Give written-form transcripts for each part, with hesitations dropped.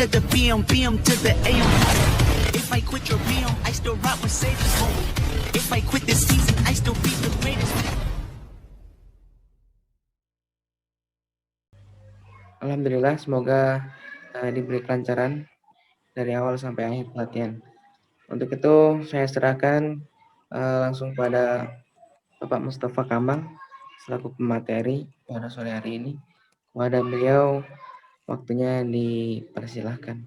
to the BM, BM to the AM. If I quit your BM, I still rock Mercedes. If I quit this season, I still be the greatest. Alhamdulillah, semoga diberi kelancaran dari awal sampai akhir pelatihan. Untuk itu saya serahkan langsung pada Bapak Mustafa Kamal selaku pemateri pada sore hari ini. Kepada beliau waktunya dipersilahkan.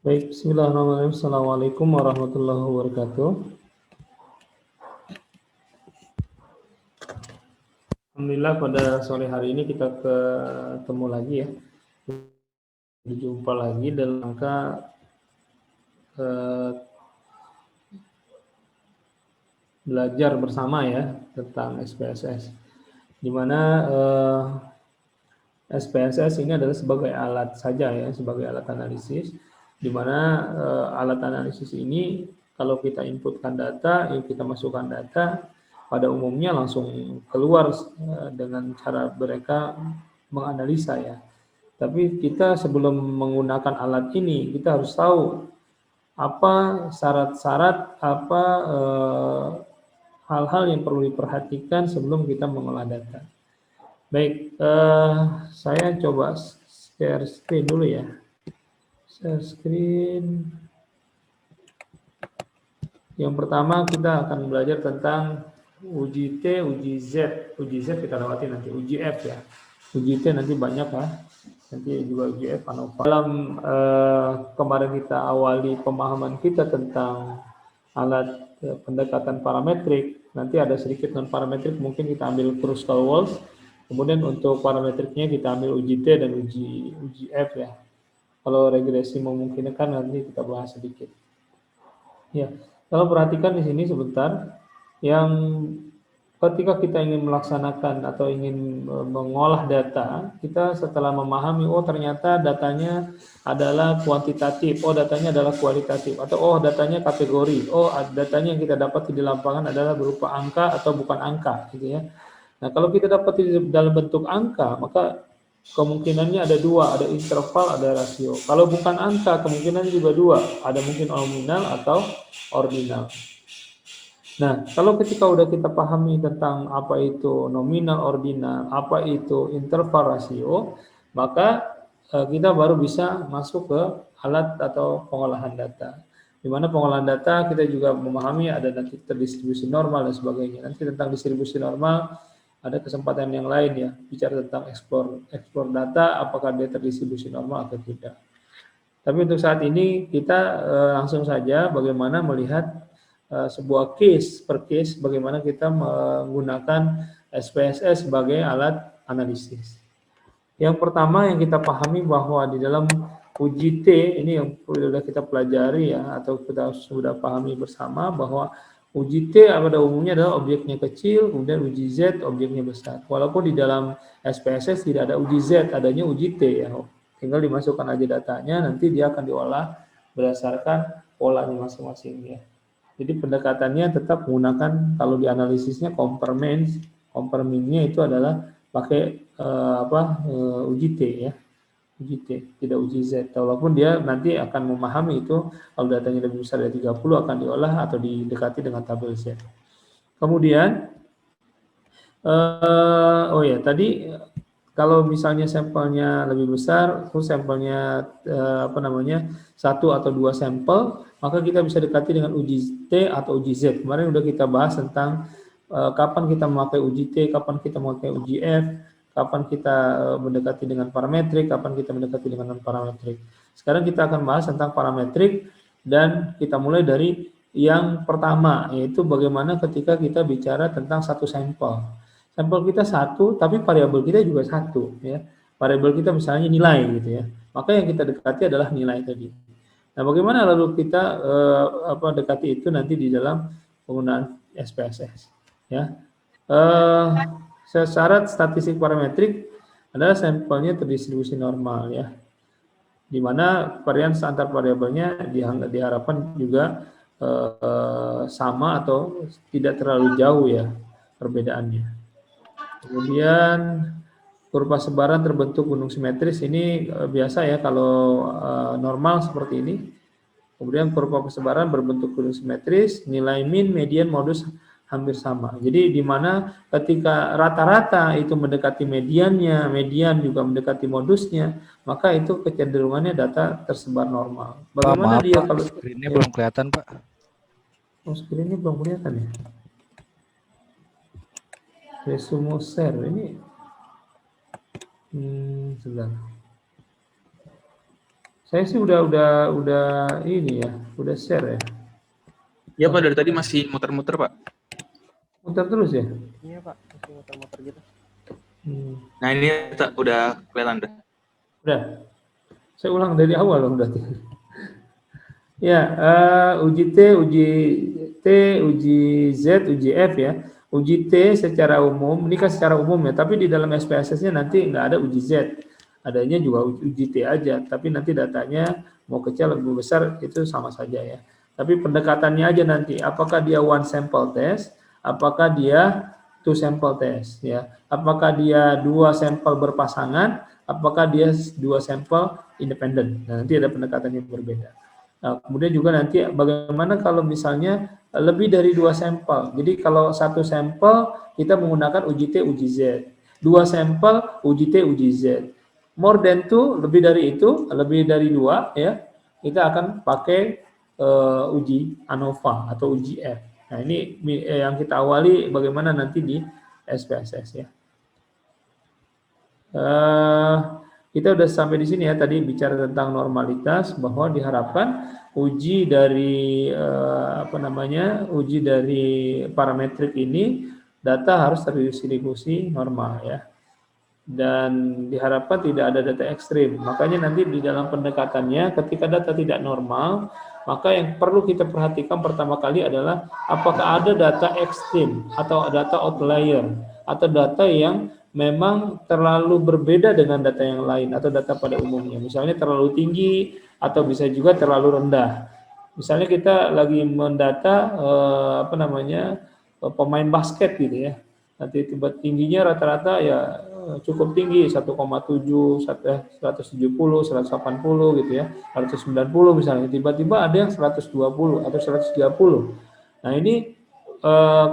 Baik, bismillahirrahmanirrahim. Assalamualaikum warahmatullahi wabarakatuh. Alhamdulillah pada sore hari ini kita ketemu lagi ya. Berjumpa lagi dalam rangka belajar bersama ya tentang SPSS. Di mana SPSS ini adalah sebagai alat saja ya, sebagai alat analisis, di mana alat analisis ini kalau kita inputkan data, kita masukkan data, pada umumnya langsung keluar dengan cara mereka menganalisa ya. Tapi kita sebelum menggunakan alat ini, kita harus tahu apa syarat-syarat, apa hal-hal yang perlu diperhatikan sebelum kita mengolah data. Baik, saya coba share screen dulu ya. Share screen. Yang pertama kita akan belajar tentang uji T, uji Z. Uji Z kita lewati nanti, uji F ya. Uji T nanti banyak lah. Nanti juga uji F, ANOVA. Dalam kemarin kita awali pemahaman kita tentang alat pendekatan parametrik. Nanti ada sedikit non parametrik, mungkin kita ambil Kruskal-Walsh. Kemudian untuk parametriknya kita ambil uji T dan uji F ya. Kalau regresi memungkinkan nanti kita bahas sedikit. Ya, kalau perhatikan di sini sebentar, yang ketika kita ingin melaksanakan atau ingin mengolah data, kita setelah memahami, oh ternyata datanya adalah kuantitatif, oh datanya adalah kualitatif, atau oh datanya kategori, oh datanya yang kita dapat di lapangan adalah berupa angka atau bukan angka, gitu ya. Nah, kalau kita dapat dalam bentuk angka, maka kemungkinannya ada dua, ada interval, ada rasio. Kalau bukan angka, kemungkinannya juga dua, ada mungkin nominal atau ordinal. Nah, kalau ketika udah kita pahami tentang apa itu nominal, ordinal, apa itu interval, rasio, maka kita baru bisa masuk ke alat atau pengolahan data. Di mana pengolahan data kita juga memahami ada nanti terdistribusi normal dan sebagainya. Nanti tentang distribusi normal ada kesempatan yang lain ya, bicara tentang explore data, apakah dia terdistribusi normal atau tidak. Tapi untuk saat ini kita langsung saja bagaimana melihat sebuah case per case, bagaimana kita menggunakan SPSS sebagai alat analisis. Yang pertama yang kita pahami bahwa di dalam uji T, ini yang sudah kita pelajari ya, atau kita sudah pahami bersama bahwa uji T pada umumnya adalah objeknya kecil, kemudian uji Z objeknya besar. Walaupun di dalam SPSS tidak ada uji Z, adanya uji T ya. Tinggal dimasukkan aja datanya, nanti dia akan diolah berdasarkan polanya masing-masing ya. Jadi pendekatannya tetap menggunakan, kalau di analisisnya compare-mean-nya itu adalah pakai uji T ya. Uji T, tidak uji Z. Walaupun dia nanti akan memahami itu kalau datanya lebih besar dari 30 akan diolah atau didekati dengan tabel Z. Kemudian tadi kalau misalnya sampelnya lebih besar, terus sampelnya satu atau dua sampel, maka kita bisa dekati dengan uji T atau uji Z. Kemarin udah kita bahas tentang kapan kita memakai uji T, kapan kita memakai uji F, kapan kita mendekati dengan parametrik, kapan kita mendekati dengan non-parametrik. Sekarang kita akan bahas tentang parametrik dan kita mulai dari yang pertama, yaitu bagaimana ketika kita bicara tentang satu sampel. Sampel kita satu, tapi variabel kita juga satu. Ya. Variabel kita misalnya nilai gitu ya. Maka yang kita dekati adalah nilai tadi. Nah, bagaimana lalu kita dekati itu nanti di dalam penggunaan SPSS. Ya. Syarat statistik parametrik adalah sampelnya terdistribusi normal ya, di mana varians antar variabelnya diharapkan juga sama atau tidak terlalu jauh ya perbedaannya. Kemudian kurva sebaran terbentuk gunung simetris ini biasa ya kalau normal seperti ini. Kemudian kurva persebaran berbentuk gunung simetris, nilai min, median, modus hampir sama. Jadi di mana ketika rata-rata itu mendekati mediannya, median juga mendekati modusnya, maka itu kecenderungannya data tersebar normal. Pak, Bagaimana maaf dia Pak, kalau screen-nya belum kelihatan Pak. oh, screen-nya belum kelihatan ya? Resume share ini sebentar. Saya sih udah ini ya, udah share ya. Ya Pak, dari tadi masih muter-muter Pak. Muter terus ya? Iya Pak, masih muter-muter gitu. Nah ini udah kelihatan dah. Udah. Saya ulang dari awal dong berarti. Ya, uji T, uji Z, uji F ya. Uji T secara umum, ini kan secara umum ya, tapi di dalam SPSS-nya nanti nggak ada uji Z. Adanya juga uji T aja, tapi nanti datanya mau kecil lebih besar itu sama saja ya. Tapi pendekatannya aja nanti, apakah dia one sample test, apakah dia two sample test ya. Apakah dia 2 sampel berpasangan, apakah dia 2 sampel independen. Nah, nanti ada pendekatan yang berbeda. Nah, kemudian juga nanti bagaimana kalau misalnya lebih dari 2 sampel. Jadi kalau 1 sampel kita menggunakan uji T, uji Z. 2 sampel uji T, uji Z. More than 2, lebih dari itu, lebih dari 2 ya, kita akan pakai uji ANOVA atau uji F. Nah, ini yang kita awali bagaimana nanti di SPSS ya. Kita udah sampai di sini ya, tadi bicara tentang normalitas bahwa diharapkan uji dari uji dari parametrik ini data harus terdistribusi normal ya. Dan diharapkan tidak ada data ekstrim. Makanya nanti di dalam pendekatannya ketika data tidak normal, maka yang perlu kita perhatikan pertama kali adalah apakah ada data ekstrim atau data outlier atau data yang memang terlalu berbeda dengan data yang lain atau data pada umumnya. Misalnya terlalu tinggi atau bisa juga terlalu rendah. Misalnya kita lagi mendata pemain basket gitu ya. Nanti tiba tingginya rata-rata ya cukup tinggi 1,7, 170, 180 gitu ya, 190 misalnya, tiba-tiba ada yang 120 atau 130. Nah ini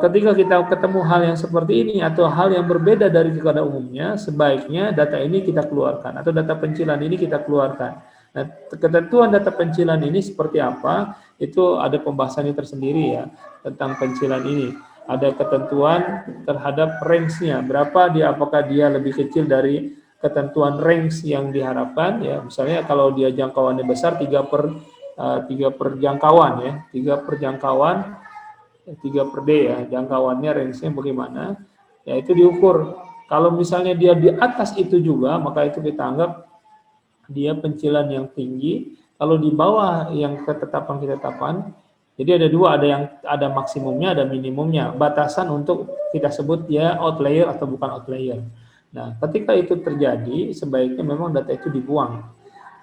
ketika kita ketemu hal yang seperti ini atau hal yang berbeda dari pada umumnya, sebaiknya data ini kita keluarkan atau data pencilan ini kita keluarkan. Nah, ketentuan data pencilan ini seperti apa? Itu ada pembahasannya tersendiri ya tentang pencilan ini. Ada ketentuan terhadap range-nya, berapa dia, apakah dia lebih kecil dari ketentuan range yang diharapkan ya. Misalnya kalau dia jangkauannya besar 3 per jangkauan ya, 3 per jangkauan, 3 per D ya, jangkauannya range-nya bagaimana ya, itu diukur. Kalau misalnya dia di atas itu juga, maka itu kita anggap dia pencilan yang tinggi. Kalau di bawah yang ketetapan, jadi ada 2, ada maksimumnya, ada minimumnya. Batasan untuk kita sebut dia outlier atau bukan outlier. Nah, ketika itu terjadi, sebaiknya memang data itu dibuang.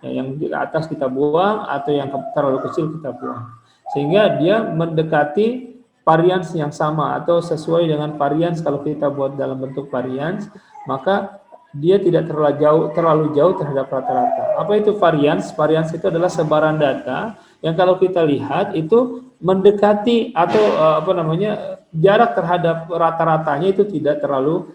Ya, yang di atas kita buang atau yang terlalu kecil kita buang. Sehingga dia mendekati varians yang sama atau sesuai dengan varians. Kalau kita buat dalam bentuk varians, maka dia tidak terlalu jauh terhadap rata-rata. Apa itu varians? Varians itu adalah sebaran data yang kalau kita lihat itu mendekati atau jarak terhadap rata-ratanya itu tidak terlalu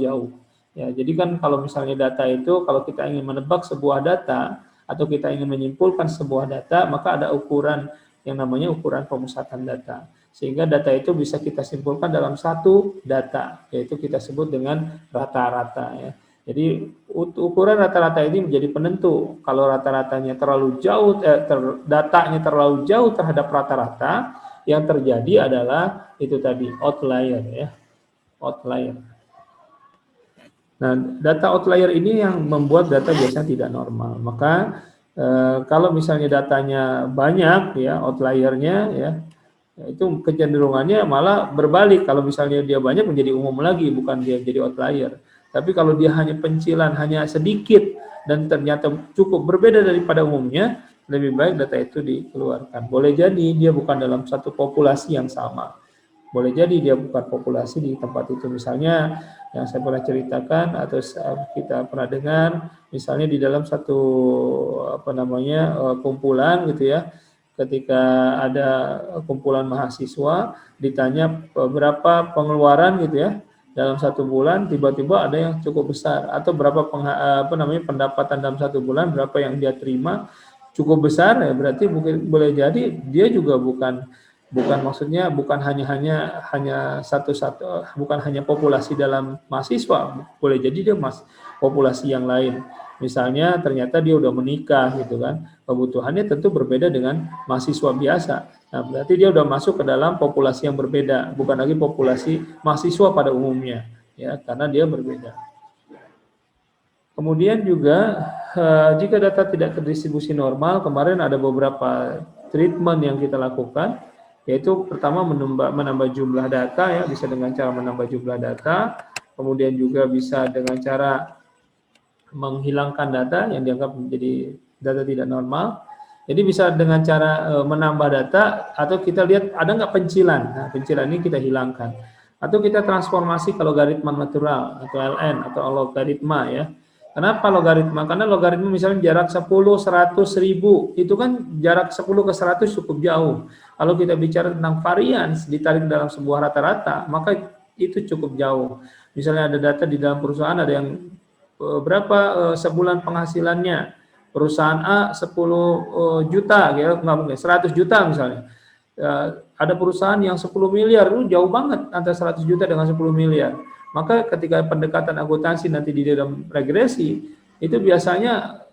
jauh. Ya, jadi kan kalau misalnya data itu, kalau kita ingin menebak sebuah data atau kita ingin menyimpulkan sebuah data, maka ada ukuran yang namanya ukuran pemusatan data. Sehingga data itu bisa kita simpulkan dalam satu data, yaitu kita sebut dengan rata-rata ya. Jadi ukuran rata-rata ini menjadi penentu. Kalau rata-ratanya terlalu jauh, datanya terlalu jauh terhadap rata-rata, yang terjadi adalah itu tadi outlier ya, outlier. Nah, data outlier ini yang membuat data biasanya tidak normal. Maka kalau misalnya datanya banyak ya, outliernya ya, itu kecenderungannya malah berbalik. Kalau misalnya dia banyak menjadi umum lagi, bukan dia jadi outlier. Tapi kalau dia hanya pencilan, hanya sedikit, dan ternyata cukup berbeda daripada umumnya, lebih baik data itu dikeluarkan. Boleh jadi dia bukan dalam satu populasi yang sama. boleh jadi dia bukan populasi di tempat itu. Misalnya yang saya pernah ceritakan atau kita pernah dengar, misalnya di dalam satu kumpulan gitu ya, ketika ada kumpulan mahasiswa ditanya berapa pengeluaran gitu ya dalam satu bulan, tiba-tiba ada yang cukup besar, atau berapa pendapatan dalam satu bulan, berapa yang dia terima cukup besar, ya berarti mungkin boleh jadi dia juga bukan maksudnya bukan hanya bukan hanya populasi dalam mahasiswa, boleh jadi dia populasi yang lain. Misalnya ternyata dia udah menikah gitu kan, kebutuhannya tentu berbeda dengan mahasiswa biasa. Nah, berarti dia udah masuk ke dalam populasi yang berbeda, bukan lagi populasi mahasiswa pada umumnya, ya, karena dia berbeda. Kemudian juga jika data tidak terdistribusi normal, kemarin ada beberapa treatment yang kita lakukan, yaitu pertama menambah jumlah data, ya, bisa dengan cara menambah jumlah data, kemudian juga bisa dengan cara menghilangkan data yang dianggap menjadi data tidak normal. Jadi bisa dengan cara menambah data, atau kita lihat ada nggak pencilan. Nah, pencilan ini kita hilangkan. Atau kita transformasi ke logaritma natural atau LN atau logaritma, ya. Kenapa logaritma? Karena logaritma misalnya jarak 10, 100, 1000, itu kan jarak 10 ke 100 cukup jauh. Kalau kita bicara tentang varians ditarik dalam sebuah rata-rata, maka itu cukup jauh. Misalnya ada data di dalam perusahaan, ada yang berapa sebulan penghasilannya, perusahaan A 10 juta, ya, nggak mungkin 100 juta misalnya. Ada perusahaan yang 10 miliar, itu jauh banget antara 100 juta dengan 10 miliar. Maka ketika pendekatan akuntansi nanti di dalam regresi, itu biasanya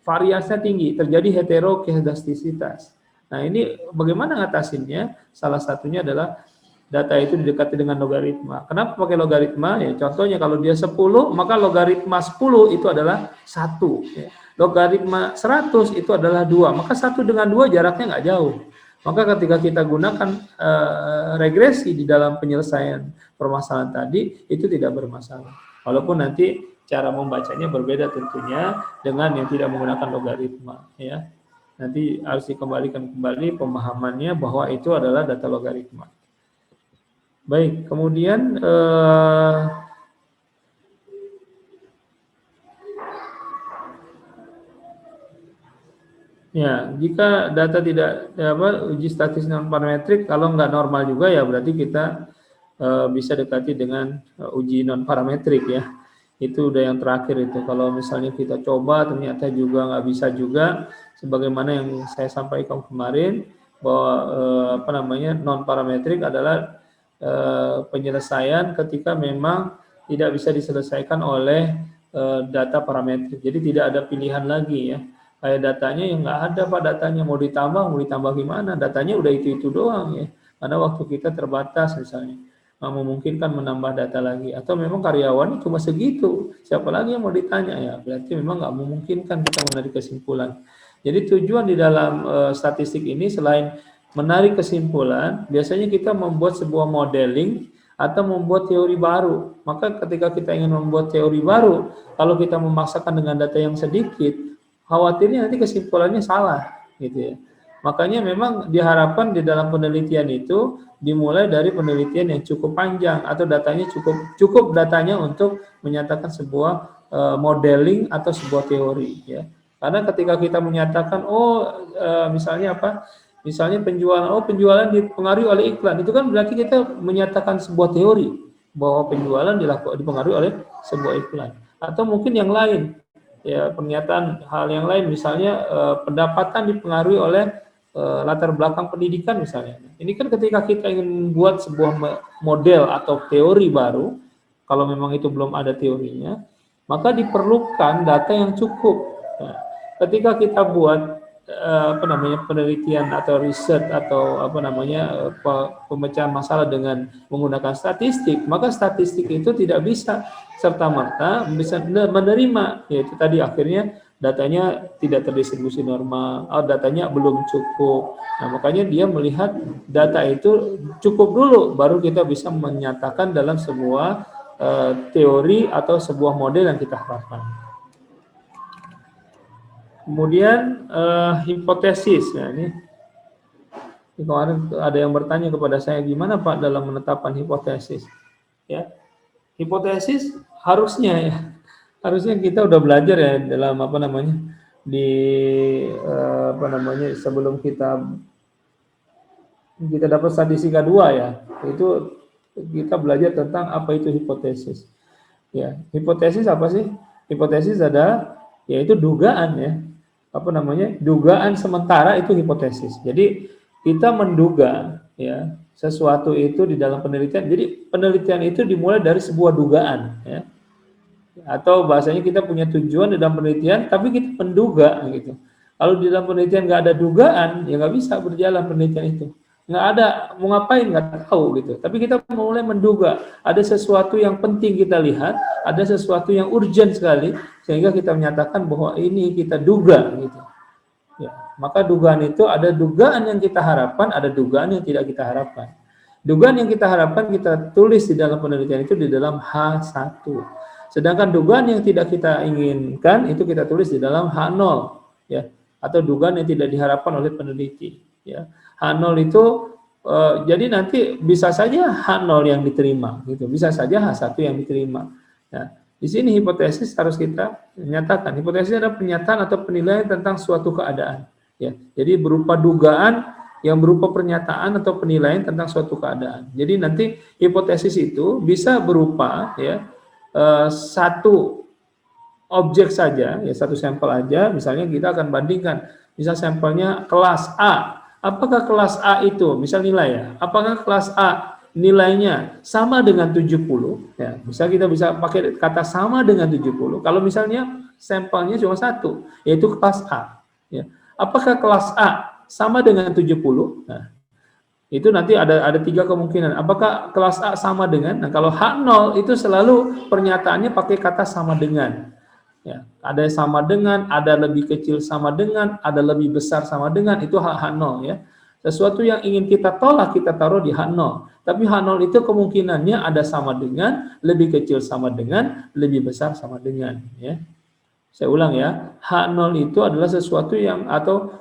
variasinya tinggi, terjadi heterokedastisitas. Nah, ini bagaimana ngatasinnya? Salah satunya adalah data itu didekati dengan logaritma. Kenapa pakai logaritma? Ya, contohnya kalau dia 10, maka logaritma 10 itu adalah 1. Ya. Logaritma 100 itu adalah 2. Maka 1 dengan 2 jaraknya nggak jauh. Maka ketika kita gunakan regresi di dalam penyelesaian permasalahan tadi, itu tidak bermasalah. Walaupun nanti cara membacanya berbeda tentunya dengan yang tidak menggunakan logaritma, ya. Nanti harus dikembalikan kembali pemahamannya bahwa itu adalah data logaritma. Baik, kemudian ya, jika data tidak uji statis non parametrik, kalau nggak normal juga, ya berarti kita bisa dekati dengan uji non parametrik, ya. Itu udah yang terakhir itu. Kalau misalnya kita coba ternyata juga nggak bisa juga, sebagaimana yang saya sampaikan kemarin bahwa non parametrik adalah penyelesaian ketika memang tidak bisa diselesaikan oleh data parametrik. Jadi tidak ada pilihan lagi, ya. Kayak datanya yang nggak ada, Pak, datanya mau ditambah gimana? Datanya udah itu doang, ya. Karena waktu kita terbatas misalnya, nggak memungkinkan menambah data lagi. Atau memang karyawannya cuma segitu, siapa lagi yang mau ditanya? Ya berarti memang nggak memungkinkan kita menarik kesimpulan. Jadi tujuan di dalam statistik ini selain menarik kesimpulan, biasanya kita membuat sebuah modeling atau membuat teori baru. Maka ketika kita ingin membuat teori baru, kalau kita memaksakan dengan data yang sedikit, khawatirnya nanti kesimpulannya salah, gitu ya. Makanya memang diharapkan di dalam penelitian itu dimulai dari penelitian yang cukup panjang atau datanya cukup datanya untuk menyatakan sebuah modeling atau sebuah teori, ya. Karena ketika kita menyatakan misalnya Misalnya penjualan dipengaruhi oleh iklan, itu kan berarti kita menyatakan sebuah teori bahwa penjualan dipengaruhi oleh sebuah iklan. Atau mungkin yang lain, ya, pernyataan hal yang lain, misalnya pendapatan dipengaruhi oleh latar belakang pendidikan misalnya. Ini kan ketika kita ingin membuat sebuah model atau teori baru, kalau memang itu belum ada teorinya, maka diperlukan data yang cukup. Nah, ketika kita buat penelitian atau riset atau pemecahan masalah dengan menggunakan statistik, maka statistik itu tidak bisa serta-merta bisa menerima, yaitu tadi akhirnya datanya tidak terdistribusi normal, datanya belum cukup. Nah, makanya dia melihat data itu cukup dulu, baru kita bisa menyatakan dalam sebuah teori atau sebuah model yang kita harapkan. Kemudian hipotesis, ya, ini Kemarin ada yang bertanya kepada saya, gimana Pak dalam menetapkan hipotesis? Ya, hipotesis harusnya kita udah belajar ya dalam di sebelum kita dapat statistika 2 ya, itu kita belajar tentang apa itu hipotesis. Ya, hipotesis apa sih? Hipotesis yaitu dugaan ya. Dugaan sementara itu hipotesis. Jadi kita menduga ya sesuatu itu di dalam penelitian. Jadi penelitian itu dimulai dari sebuah dugaan ya. Atau bahasanya kita punya tujuan di dalam penelitian, tapi kita menduga gitu. Kalau di dalam penelitian nggak ada dugaan, ya nggak bisa berjalan penelitian itu. Nggak ada, mau ngapain nggak tahu gitu. Tapi kita mulai menduga ada sesuatu yang penting kita lihat, ada sesuatu yang urgent sekali, sehingga kita menyatakan bahwa ini kita duga gitu. Ya, maka dugaan itu ada dugaan yang kita harapkan, ada dugaan yang tidak kita harapkan. Dugaan yang kita harapkan kita tulis di dalam penelitian itu di dalam H1. Sedangkan dugaan yang tidak kita inginkan itu kita tulis di dalam H0 ya, atau dugaan yang tidak diharapkan oleh peneliti ya. H0 itu jadi nanti bisa saja H0 yang diterima gitu, bisa saja H1 yang diterima. Nah, di sini hipotesis harus kita nyatakan. Hipotesis adalah pernyataan atau penilaian tentang suatu keadaan ya. Jadi berupa dugaan yang berupa pernyataan atau penilaian tentang suatu keadaan. Jadi nanti hipotesis itu bisa berupa ya satu objek saja, ya satu sampel aja. Misalnya kita akan bandingkan, misal sampelnya kelas A. Apakah kelas A itu, misal nilai ya, apakah kelas A nilainya sama dengan 70? Ya, misal kita bisa pakai kata sama dengan 70. Kalau misalnya sampelnya cuma satu, yaitu kelas A. Ya. Apakah kelas A sama dengan 70? Nah, itu nanti ada 3 kemungkinan. Apakah kelas A sama dengan? Nah, kalau H0 itu selalu pernyataannya pakai kata sama dengan. Ya, ada sama dengan, ada lebih kecil sama dengan, ada lebih besar sama dengan, itu H0 ya. Sesuatu yang ingin kita tolak kita taruh di H0. Tapi H0 itu kemungkinannya ada sama dengan, lebih kecil sama dengan, lebih besar sama dengan ya. Saya ulang ya, H0 itu adalah sesuatu yang atau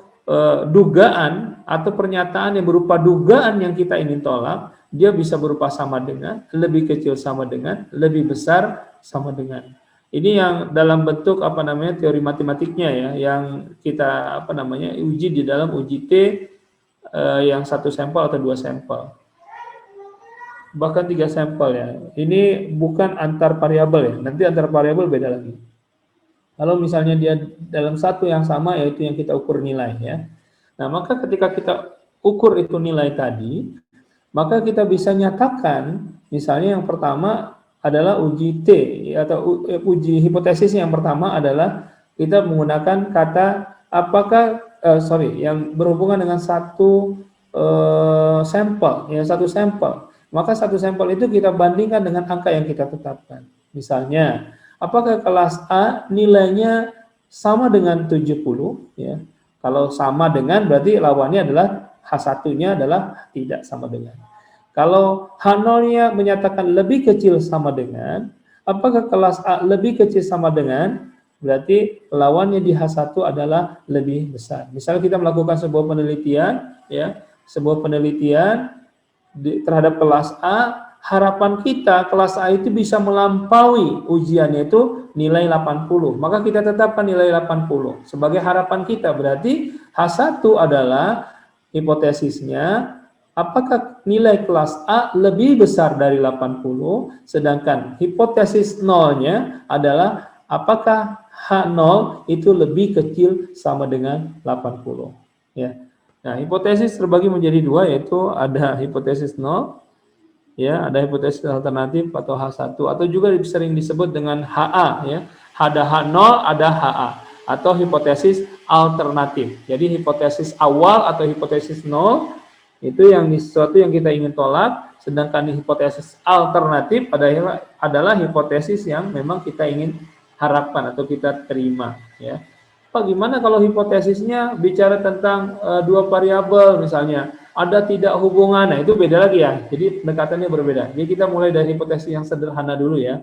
dugaan atau pernyataan yang berupa dugaan yang kita ingin tolak, dia bisa berupa sama dengan, lebih kecil sama dengan, lebih besar sama dengan. Ini yang dalam bentuk teori matematiknya ya, yang kita uji di dalam uji T yang 1 sampel atau 2 sampel. Bahkan 3 sampel ya. Ini bukan antar variabel ya, nanti antar variabel beda lagi. Kalau misalnya dia dalam satu yang sama, yaitu yang kita ukur nilai ya. Nah, maka ketika kita ukur itu nilai tadi, maka kita bisa nyatakan, misalnya yang pertama adalah uji T, atau uji hipotesis yang pertama adalah kita menggunakan kata yang berhubungan dengan satu sampel, ya satu sampel. Maka satu sampel itu kita bandingkan dengan angka yang kita tetapkan. Misalnya, apakah kelas A nilainya sama dengan 70 ya? Kalau sama dengan berarti lawannya adalah H1-nya adalah tidak sama dengan. Kalau H0-nya menyatakan lebih kecil sama dengan, apakah kelas A lebih kecil sama dengan? Berarti lawannya di H1 adalah lebih besar. Misalnya kita melakukan sebuah penelitian ya, sebuah penelitian terhadap kelas A, harapan kita kelas A itu bisa melampaui ujiannya itu nilai 80. Maka kita tetapkan nilai 80 sebagai harapan kita. Berarti H1 adalah hipotesisnya apakah nilai kelas A lebih besar dari 80, sedangkan hipotesis nolnya adalah apakah H0 itu lebih kecil sama dengan 80 ya. Nah, hipotesis terbagi menjadi 2, yaitu ada hipotesis nol ya, ada hipotesis alternatif atau H1, atau juga sering disebut dengan HA ya. Ada H0, ada HA, atau hipotesis alternatif. Jadi hipotesis awal atau hipotesis nol itu yang sesuatu yang kita ingin tolak, sedangkan hipotesis alternatif adalah hipotesis yang memang kita ingin harapkan atau kita terima ya. Bagaimana kalau hipotesisnya bicara tentang 2 variabel misalnya, ada tidak hubungan, nah itu beda lagi ya. Jadi pendekatannya berbeda. Jadi kita mulai dari hipotesis yang sederhana dulu ya.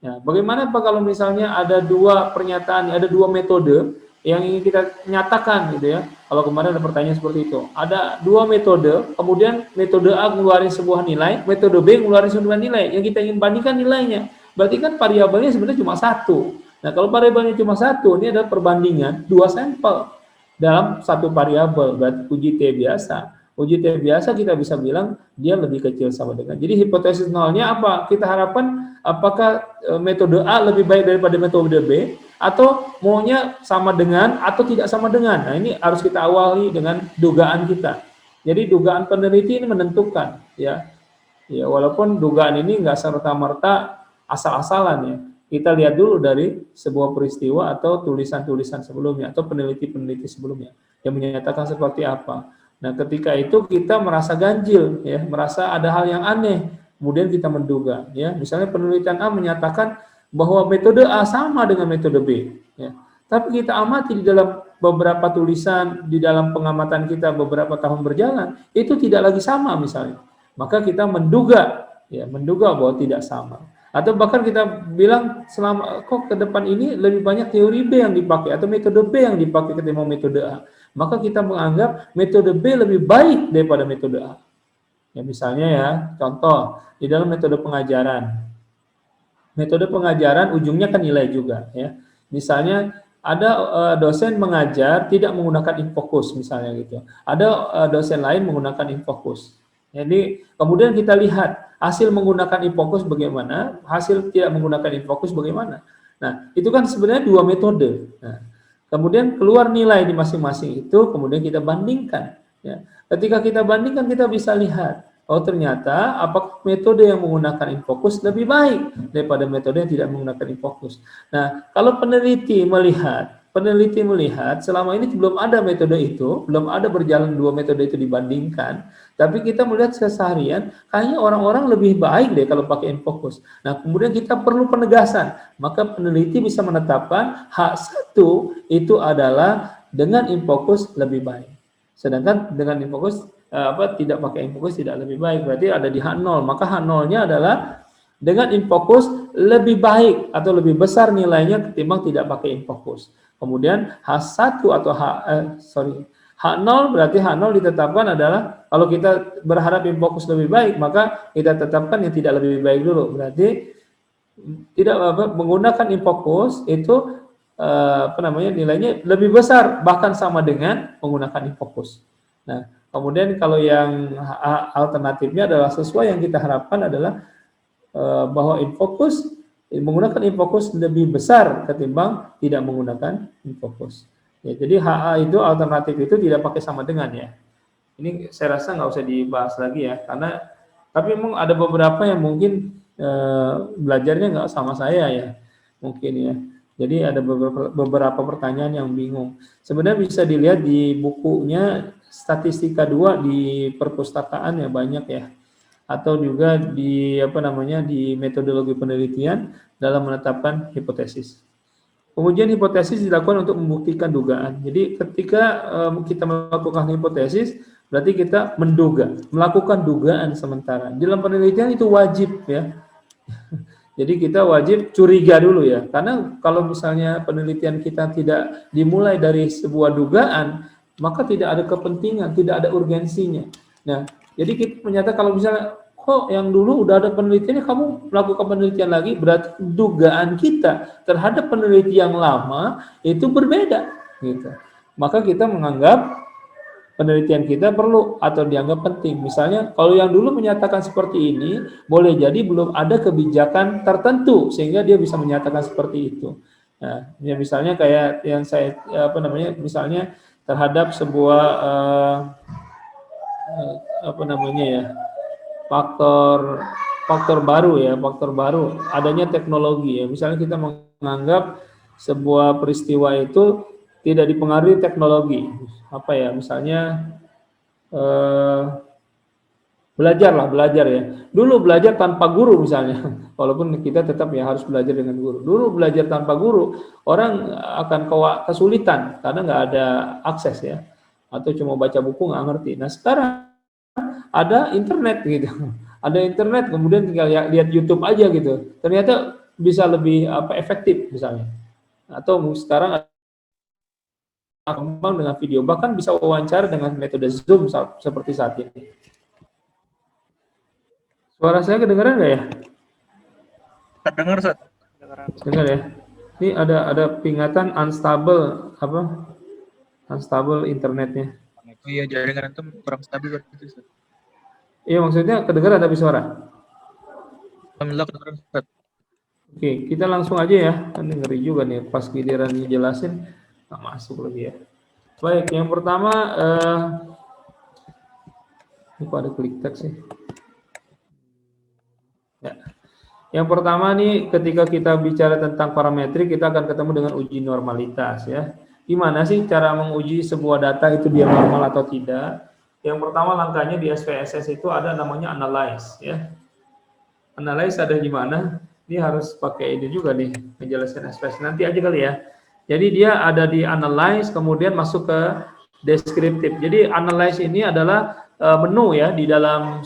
Ya, bagaimana Pak kalau misalnya ada 2 pernyataan, ada 2 metode yang ingin kita nyatakan gitu ya. Kalau kemarin ada pertanyaan seperti itu, ada dua metode, kemudian metode A ngeluarin sebuah nilai, metode B ngeluarin sebuah nilai, yang kita ingin bandingkan nilainya. Berarti kan variabelnya sebenarnya cuma satu. Nah, kalau variabelnya cuma satu, ini adalah perbandingan dua sampel dalam satu variabel, berarti uji T biasa. Uji T biasa kita bisa bilang dia lebih kecil sama dengan. Jadi hipotesis nolnya apa? Kita harapkan apakah metode A lebih baik daripada metode B, atau maunya sama dengan atau tidak sama dengan. Nah, ini harus kita awali dengan dugaan kita. Jadi dugaan peneliti ini menentukan, ya. Ya, walaupun dugaan ini nggak serta-merta asal-asalan ya. Kita lihat dulu dari sebuah peristiwa atau tulisan-tulisan sebelumnya atau peneliti-peneliti sebelumnya yang menyatakan seperti apa. Nah, ketika itu kita merasa ganjil, ya, merasa ada hal yang aneh, kemudian kita menduga, ya. Misalnya penelitian A menyatakan bahwa metode A sama dengan metode B, ya. Tapi kita amati di dalam beberapa tulisan, di dalam pengamatan kita beberapa tahun berjalan, itu tidak lagi sama misalnya. Maka kita menduga, ya, menduga bahwa tidak sama. Atau bahkan kita bilang selama kok ke depan ini lebih banyak teori B yang dipakai atau metode B yang dipakai ketimbang metode A. Maka kita menganggap metode B lebih baik daripada metode A. Ya, misalnya ya, contoh di dalam metode pengajaran. Metode pengajaran ujungnya kan nilai juga, ya. Misalnya ada dosen mengajar tidak menggunakan infocus misalnya gitu. Ada dosen lain menggunakan infocus. Jadi kemudian kita lihat hasil menggunakan infocus bagaimana, hasil tidak menggunakan infocus bagaimana. Nah, itu kan sebenarnya dua metode. Nah, kemudian keluar nilai di masing-masing itu, kemudian kita bandingkan. Ya. Ketika kita bandingkan, kita bisa lihat, oh ternyata apakah metode yang menggunakan infocus lebih baik daripada metode yang tidak menggunakan infocus. Nah, kalau peneliti melihat selama ini belum ada metode itu, belum ada berjalan dua metode itu dibandingkan, tapi kita melihat keseharian, kayaknya orang-orang lebih baik deh kalau pakai infocus. Nah, kemudian kita perlu penegasan, maka peneliti bisa menetapkan H1 itu adalah dengan infocus lebih baik. Sedangkan dengan infocus tidak pakai infocus tidak lebih baik, berarti ada di H0, maka H0-nya adalah dengan infocus lebih baik atau lebih besar nilainya ketimbang tidak pakai infocus. Kemudian H1 atau H0 berarti H0 ditetapkan adalah kalau kita berharap infocus lebih baik, maka kita tetapkan yang tidak lebih baik dulu. Berarti tidak menggunakan infocus itu nilainya lebih besar bahkan sama dengan menggunakan infocus. Nah, kemudian kalau yang alternatifnya adalah sesuai yang kita harapkan adalah bahwa menggunakan infocus lebih besar ketimbang tidak menggunakan infocus. Ya, jadi HA itu alternatif itu tidak pakai sama dengan ya. Ini saya rasa nggak usah dibahas lagi ya, karena tapi memang ada beberapa yang mungkin belajarnya nggak sama saya ya, mungkin ya. Jadi ada beberapa pertanyaan yang bingung. Sebenarnya bisa dilihat di bukunya Statistika 2 di perpustakaan ya banyak ya. Atau juga di di metodologi penelitian dalam menetapkan hipotesis. Kemudian hipotesis dilakukan untuk membuktikan dugaan. Jadi ketika kita melakukan hipotesis, berarti kita melakukan dugaan sementara. Dalam penelitian itu wajib ya. Jadi kita wajib curiga dulu ya. Karena kalau misalnya penelitian kita tidak dimulai dari sebuah dugaan, maka tidak ada kepentingan, tidak ada urgensinya. Nah, jadi kita menyatakan kalau misalnya kok yang dulu udah ada penelitiannya, kamu melakukan penelitian lagi, berarti dugaan kita terhadap penelitian yang lama itu berbeda, gitu. Maka kita menganggap penelitian kita perlu atau dianggap penting. Misalnya kalau yang dulu menyatakan seperti ini, boleh jadi belum ada kebijakan tertentu sehingga dia bisa menyatakan seperti itu. Nah, ya misalnya kayak yang saya misalnya terhadap sebuah faktor baru adanya teknologi ya. Misalnya kita menganggap sebuah peristiwa itu tidak dipengaruhi teknologi, misalnya belajar ya. Dulu belajar tanpa guru misalnya, walaupun kita tetap ya harus belajar dengan guru. Dulu belajar tanpa guru, orang akan kesulitan karena nggak ada akses ya, atau cuma baca buku nggak ngerti. Nah sekarang ada internet gitu, ada internet, kemudian tinggal lihat YouTube aja gitu, ternyata bisa lebih efektif misalnya. Atau sekarang kembang dengan video, bahkan bisa wawancara dengan metode Zoom seperti saat ini. Suara saya kedengaran nggak ya? Terdengar, Ustaz. Dengar ya. Ini ada peringatan unstable internetnya. Oh iya, jaringan itu kurang stabil berarti, Ustaz. Iya, maksudnya kedengaran tapi suara. Alhamdulillah kedengaran, Ustaz. Oke, kita langsung aja ya. Kan ngeri juga nih pas giliran dijelasin nggak masuk lagi ya. Baik, yang pertama ini kok ada klik teks sih. Ya. Yang pertama nih, ketika kita bicara tentang parametrik, kita akan ketemu dengan uji normalitas ya. Gimana sih cara menguji sebuah data itu dia normal atau tidak? Yang pertama langkahnya di SPSS itu ada namanya analyze ya. Analyze ada di mana? Ini harus pakai ini juga nih, menjelaskan SPSS nanti aja kali ya. Jadi dia ada di analyze, kemudian masuk ke deskriptif. Jadi analyze ini adalah menu ya di dalam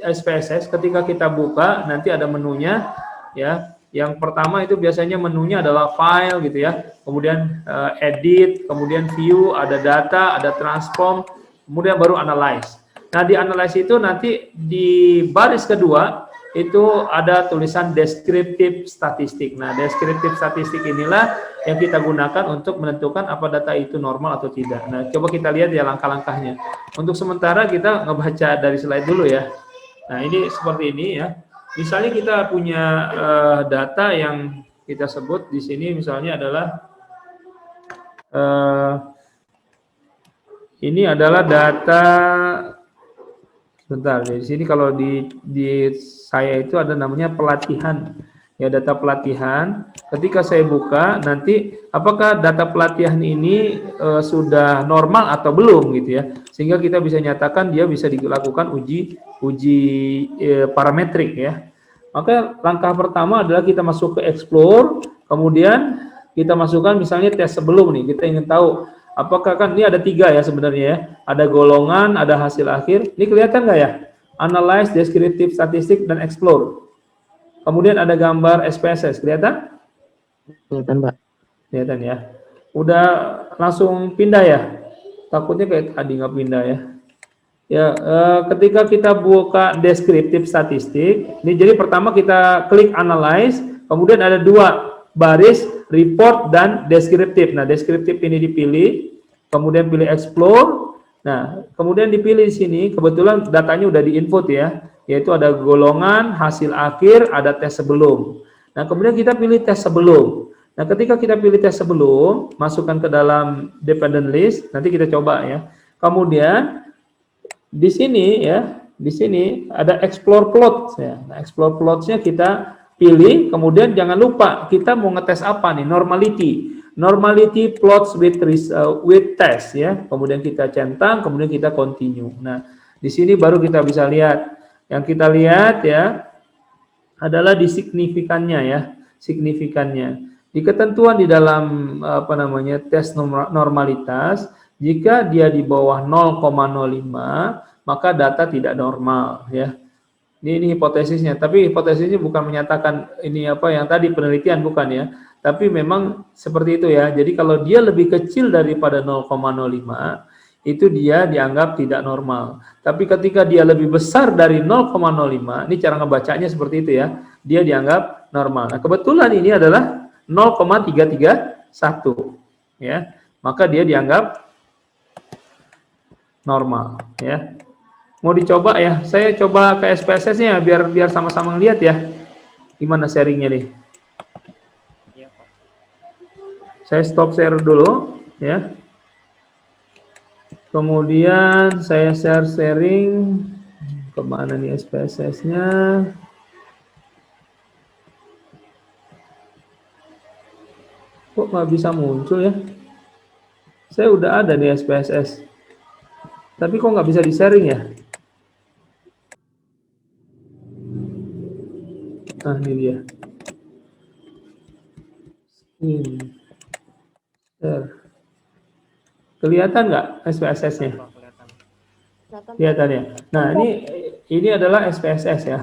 SPSS. Ketika kita buka nanti ada menunya ya. Yang pertama itu biasanya menunya adalah file gitu ya, kemudian edit, kemudian view, ada data, ada transform, kemudian baru analyze. Nah di analyze itu nanti di baris kedua itu ada tulisan deskriptif statistik. Nah deskriptif statistik inilah yang kita gunakan untuk menentukan apa data itu normal atau tidak. Nah coba kita lihat ya langkah-langkahnya. Untuk sementara kita ngebaca dari slide dulu ya. Nah ini seperti ini ya. Misalnya kita punya data yang kita sebut di sini misalnya adalah ini adalah data. Sebentar, di sini kalau di saya itu ada namanya pelatihan. Ya data pelatihan. Ketika saya buka nanti apakah data pelatihan ini sudah normal atau belum gitu ya. Sehingga kita bisa nyatakan dia bisa dilakukan uji parametrik ya. Maka langkah pertama adalah kita masuk ke explore, kemudian kita masukkan misalnya tes sebelum nih. Kita ingin tahu apakah kan ini ada 3 ya sebenarnya ya. Ada golongan, ada hasil akhir. Ini kelihatan nggak ya? Analyze, descriptive, statistik, dan explore. Kemudian ada gambar SPSS, kelihatan? Kelihatan, Pak. Kelihatan ya. Udah langsung pindah ya? Takutnya kayak tadi nggak pindah ya. Ya, ketika kita buka deskriptif statistik, ini jadi pertama kita klik analyze, kemudian ada 2 baris, report dan deskriptif. Nah, deskriptif ini dipilih, kemudian pilih explore. Nah, kemudian dipilih di sini, kebetulan datanya udah di-input ya, yaitu ada golongan, hasil akhir, ada tes sebelum. Nah, kemudian kita pilih tes sebelum. Nah, ketika kita pilih tes sebelum, masukkan ke dalam dependent list, nanti kita coba ya. Kemudian di sini ya, di sini ada explore plot ya. Nah, explore plots-nya kita pilih, kemudian jangan lupa kita mau ngetes apa nih? Normality plots with test ya. Kemudian kita centang, kemudian kita continue. Nah, di sini baru kita bisa lihat. Yang kita lihat ya adalah di signifikannya ya, signifikannya. Di ketentuan di dalam tes normalitas, jika dia di bawah 0,05 maka data tidak normal ya. Ini hipotesisnya, tapi hipotesisnya bukan menyatakan ini apa yang tadi penelitian bukan ya. Tapi memang seperti itu ya. Jadi kalau dia lebih kecil daripada 0,05 itu dia dianggap tidak normal. Tapi ketika dia lebih besar dari 0,05, ini cara ngebacanya seperti itu ya. Dia dianggap normal. Nah, kebetulan ini adalah 0,331 ya. Maka dia dianggap normal ya. Mau dicoba ya, saya coba ke SPSS-nya biar sama-sama ngeliat ya. Gimana sharingnya nih? Saya stop share dulu ya. Kemudian saya share sharing. Kemana nih SPSS-nya? Kok nggak bisa muncul ya? Saya udah ada nih SPSS. Tapi kok nggak bisa di-sharing ya? Nah, ini dia. Share. Kelihatan nggak SPSS-nya? Kelihatan ya. Nah, ini adalah SPSS ya.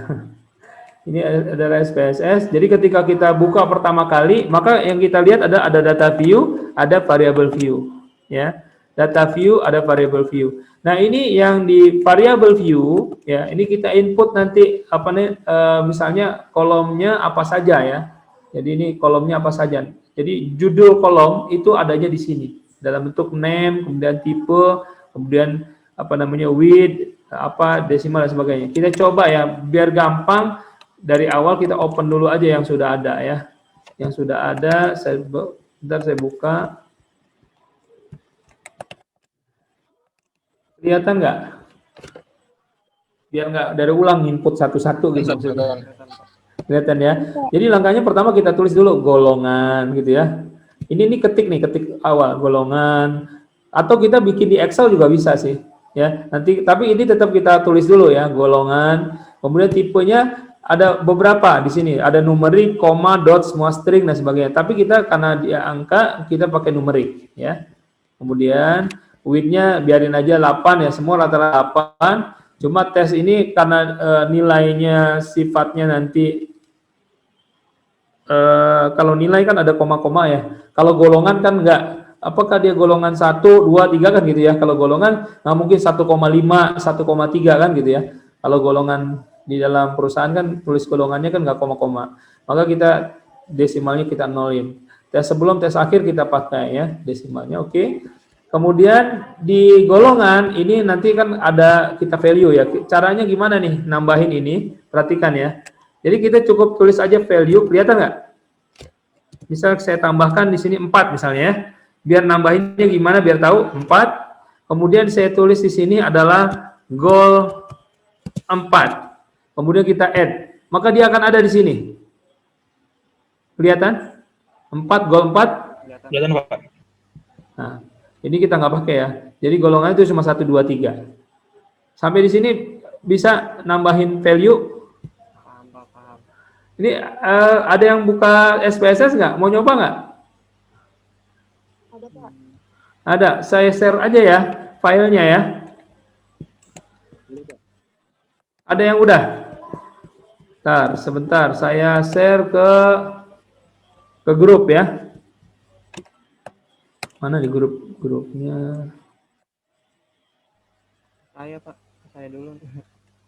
Ini adalah SPSS. Jadi ketika kita buka pertama kali, maka yang kita lihat ada data view, ada variable view. ya. Data view, ada variable view. Nah, ini yang di variable view, ya, ini kita input nanti apa nih, misalnya kolomnya apa saja ya. Jadi ini kolomnya apa saja. Jadi judul kolom itu adanya di sini dalam bentuk name, kemudian tipe, kemudian apa namanya width, apa desimal dan sebagainya. Kita coba ya, biar gampang dari awal kita open dulu aja yang sudah ada ya. Yang sudah ada, bentar saya buka. Kelihatan nggak? Biar nggak dari ulang input satu-satu gitu. Kelihatan ya. Jadi langkahnya pertama kita tulis dulu golongan gitu ya. Ini ketik awal golongan. Atau kita bikin di Excel juga bisa sih. Ya. Nanti tapi ini tetap kita tulis dulu ya golongan. Kemudian tipenya ada beberapa di sini. Ada numerik, koma, dot, semua string dan sebagainya. Tapi kita karena dia angka kita pakai numerik ya. Kemudian width-nya biarin aja 8 ya, semua rata-rata 8. Cuma tes ini karena nilainya sifatnya nanti kalau nilai kan ada koma-koma ya. Kalau golongan kan enggak. Apakah dia golongan 1, 2, 3 kan gitu ya. Kalau golongan nah mungkin 1,5, 1,3 kan gitu ya. Kalau golongan di dalam perusahaan kan tulis golongannya kan enggak koma-koma. Maka kita desimalnya kita nolin. Tes sebelum tes akhir kita pakai ya desimalnya, oke. Kemudian di golongan ini nanti kan ada kita value ya. Caranya gimana nih nambahin ini? Perhatikan ya. Jadi kita cukup tulis aja value, kelihatan nggak? Misal saya tambahkan di sini 4 misalnya ya. Biar nambahinnya gimana biar tahu 4. Kemudian saya tulis di sini adalah goal 4. Kemudian kita add. Maka dia akan ada di sini. Kelihatan? 4 goal 4. Kelihatan Pak. Nah, ini kita nggak pakai ya. Jadi golongan itu cuma 1, 2, 3. Sampai di sini bisa nambahin value. Paham. Ini ada yang buka SPSS nggak? Mau nyoba nggak? Ada, Pak. Ada. Saya share aja ya filenya ya. Ada yang udah? Sebentar. Saya share ke grup ya. Mana di grupnya? Saya Pak, saya dulu.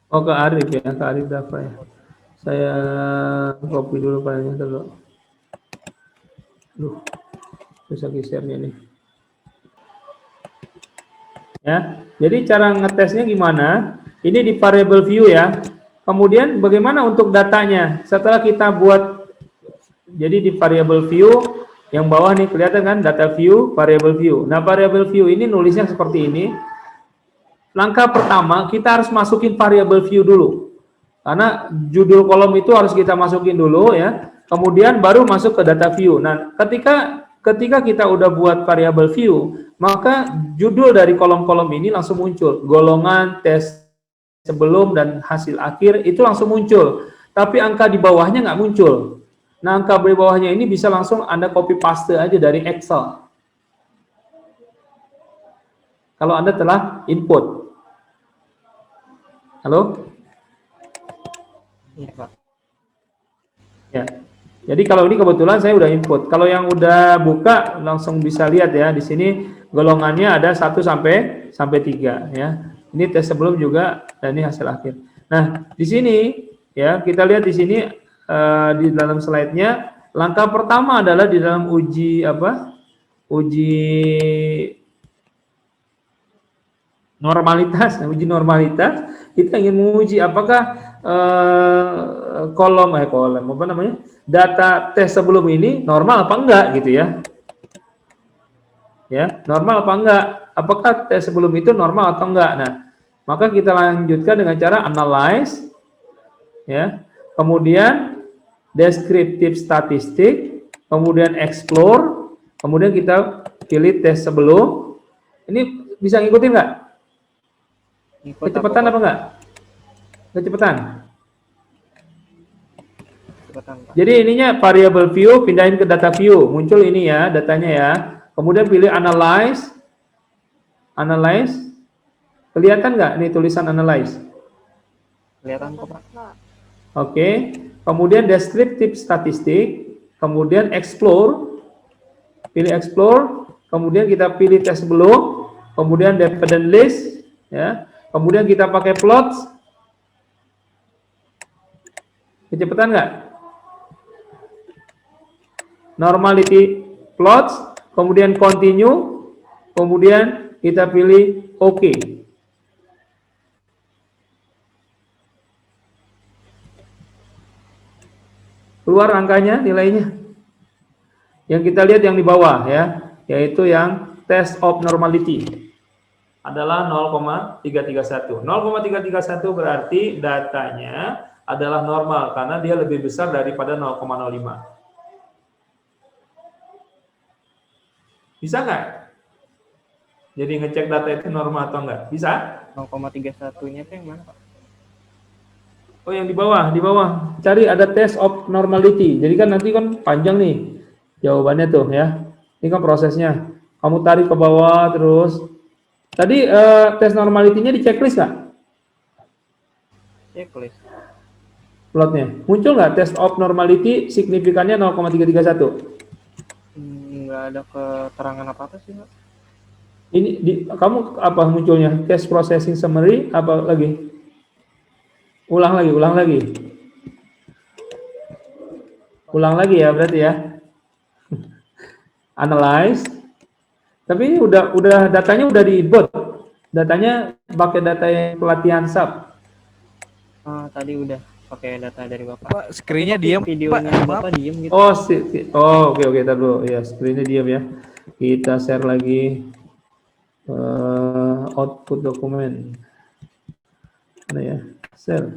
Oh ke Arif ya, ke Arif Dafa ya. Saya copy dulu filenya dulu. Bisa share-nya nih. Ya, jadi cara ngetesnya gimana? Ini di variable view ya. Kemudian bagaimana untuk datanya? Setelah kita buat, jadi di variable view. Yang bawah nih kelihatan kan data view, variable view. Nah, variable view ini nulisnya seperti ini. Langkah pertama kita harus masukin variable view dulu. Karena judul kolom itu harus kita masukin dulu ya. Kemudian baru masuk ke data view. Nah, ketika kita udah buat variable view, maka judul dari kolom-kolom ini langsung muncul. Golongan, tes sebelum dan hasil akhir itu langsung muncul. Tapi angka di bawahnya nggak muncul. Nah, angka di bawahnya ini bisa langsung Anda copy paste aja dari Excel. Kalau Anda telah input. Halo? Iya, Pak. Ya. Jadi kalau ini kebetulan saya udah input. Kalau yang udah buka langsung bisa lihat ya. Di sini golongannya ada 1 sampai 3 ya. Ini tes sebelum juga dan ini hasil akhir. Nah, di sini ya kita lihat di sini di dalam slide-nya, langkah pertama adalah di dalam uji normalitas. Kita ingin menguji apakah kolom apa namanya? Data tes sebelum ini normal apa enggak gitu ya. Ya, normal apa enggak? Apakah tes sebelum itu normal atau enggak? Nah, maka kita lanjutkan dengan cara analyze ya. Kemudian descriptive statistik, kemudian explore, kemudian kita pilih tes sebelum. Ini bisa ngikutin nggak? Kecepatan apa enggak? Kecepatan. Pak. Jadi ininya variable view, pindahin ke data view, muncul ini ya datanya ya. Kemudian pilih analyze, kelihatan nggak nih tulisan analyze? Kelihatan kok, Pak. Oke. Kemudian descriptive statistik, kemudian explore, pilih explore, kemudian kita pilih tes sebelum, kemudian dependent list, ya, kemudian kita pakai plots. Kecepatan nggak? Normality plots, kemudian continue, kemudian kita pilih OK. Keluar angkanya, nilainya. Yang kita lihat yang di bawah ya, yaitu yang test of normality adalah 0,331. 0,331 berarti datanya adalah normal karena dia lebih besar daripada 0,05. Bisa nggak? Jadi ngecek data itu normal atau enggak? Bisa? 0,31-nya itu yang mana, Pak? Oh, yang di bawah, di bawah. Cari ada test of normality. Jadi kan nanti kan panjang nih jawabannya tuh ya. Ini kan prosesnya. Kamu tarik ke bawah terus. Tadi tes normality-nya di checklist nggak? Checklist. Plotnya. Muncul nggak test of normality signifikannya 0,331? Nggak ada keterangan apa-apa sih, Pak. Ini kamu apa munculnya? Test processing summary apa lagi? Ulang lagi. Ulang lagi ya berarti ya. Analyze. Tapi ini udah datanya udah di input. Datanya pakai data yang pelatihan SAP. Tadi udah pakai data dari Bapak. Pak, screen-nya diam, Videonya Pak. Bapak diem gitu. Oh, oke, tar dulu. Ya, screen-nya diam ya. Kita share lagi output dokumen. Mana ya? Share.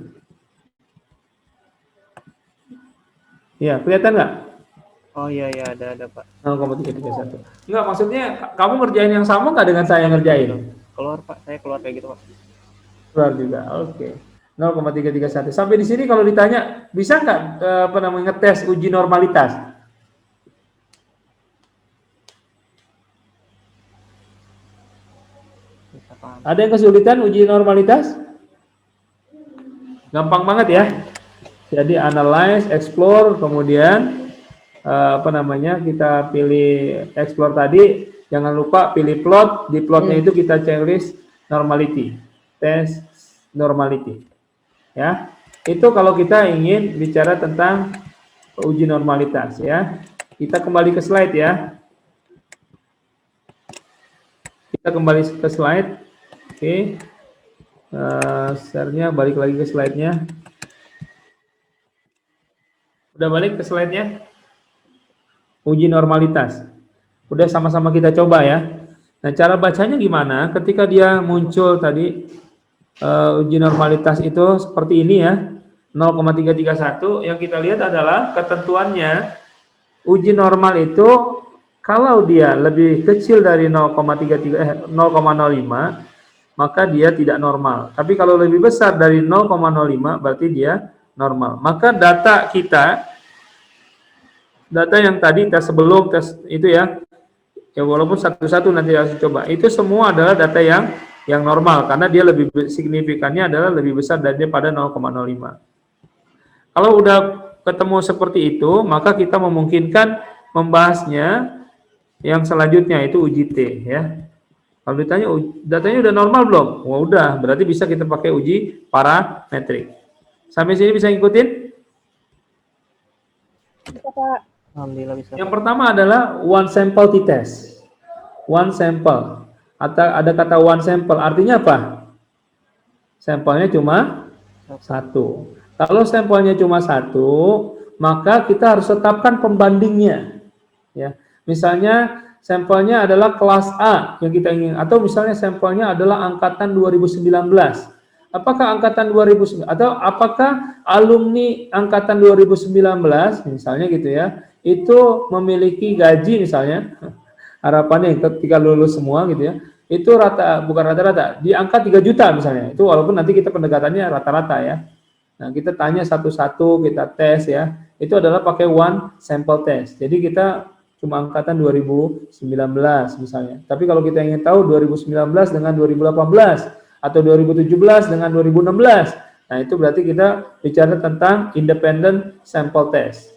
Ya, kelihatan nggak? Oh iya ada Pak. 0,331. Enggak, maksudnya kamu ngerjain yang sama nggak dengan saya ngerjain? Keluar Pak, saya keluar kayak gitu Pak. Keluar juga, oke. 0,331. Sampai di sini kalau ditanya, bisa nggak ngetes uji normalitas? Bisa paham. Ada yang kesulitan uji normalitas? Gampang banget ya. Jadi analyze, explore, kemudian kita pilih explore tadi. Jangan lupa pilih plot. Di plotnya itu kita checklist normality, test normality. Ya, itu kalau kita ingin bicara tentang uji normalitas ya. Kita kembali ke slide ya. Kita kembali ke slide. Oke. Share-nya balik lagi ke slide-nya. Udah balik ke slide-nya? Uji normalitas. Udah sama-sama kita coba ya. Nah, cara bacanya gimana? Ketika dia muncul tadi uji normalitas itu seperti ini ya. 0,331 yang kita lihat adalah ketentuannya uji normal itu kalau dia lebih kecil dari 0,05 maka dia tidak normal. Tapi kalau lebih besar dari 0,05 berarti dia normal. Maka data kita, data yang tadi tes sebelum tes itu ya walaupun satu-satu nanti harus coba, itu semua adalah data yang normal karena dia lebih signifikannya adalah lebih besar daripada 0,05. Kalau udah ketemu seperti itu, maka kita memungkinkan membahasnya yang selanjutnya itu uji T ya. Kalau ditanya datanya udah normal belum? Wah, udah, berarti bisa kita pakai uji parametrik. Sampai sini bisa ngikutin? Bisa, Pak. Alhamdulillah bisa. Yang pertama adalah one sample t-test. One sample. Atau ada kata one sample, artinya apa? Sampelnya cuma satu. Kalau sampelnya cuma satu, maka kita harus tetapkan pembandingnya. Ya, misalnya sampelnya adalah kelas A yang kita ingin, atau misalnya sampelnya adalah angkatan 2019. Apakah angkatan 2019 atau apakah alumni angkatan 2019 misalnya gitu ya, itu memiliki gaji misalnya, harapannya ketika lulus semua gitu ya, itu bukan rata-rata, di angka 3 juta misalnya, itu walaupun nanti kita pendekatannya rata-rata ya. Nah, kita tanya satu-satu, kita tes ya, itu adalah pakai one sample test. Jadi kita cuma angkatan 2019 misalnya. Tapi kalau kita ingin tahu 2019 dengan 2018, atau 2017 dengan 2016. Nah, itu berarti kita bicara tentang independent sample test.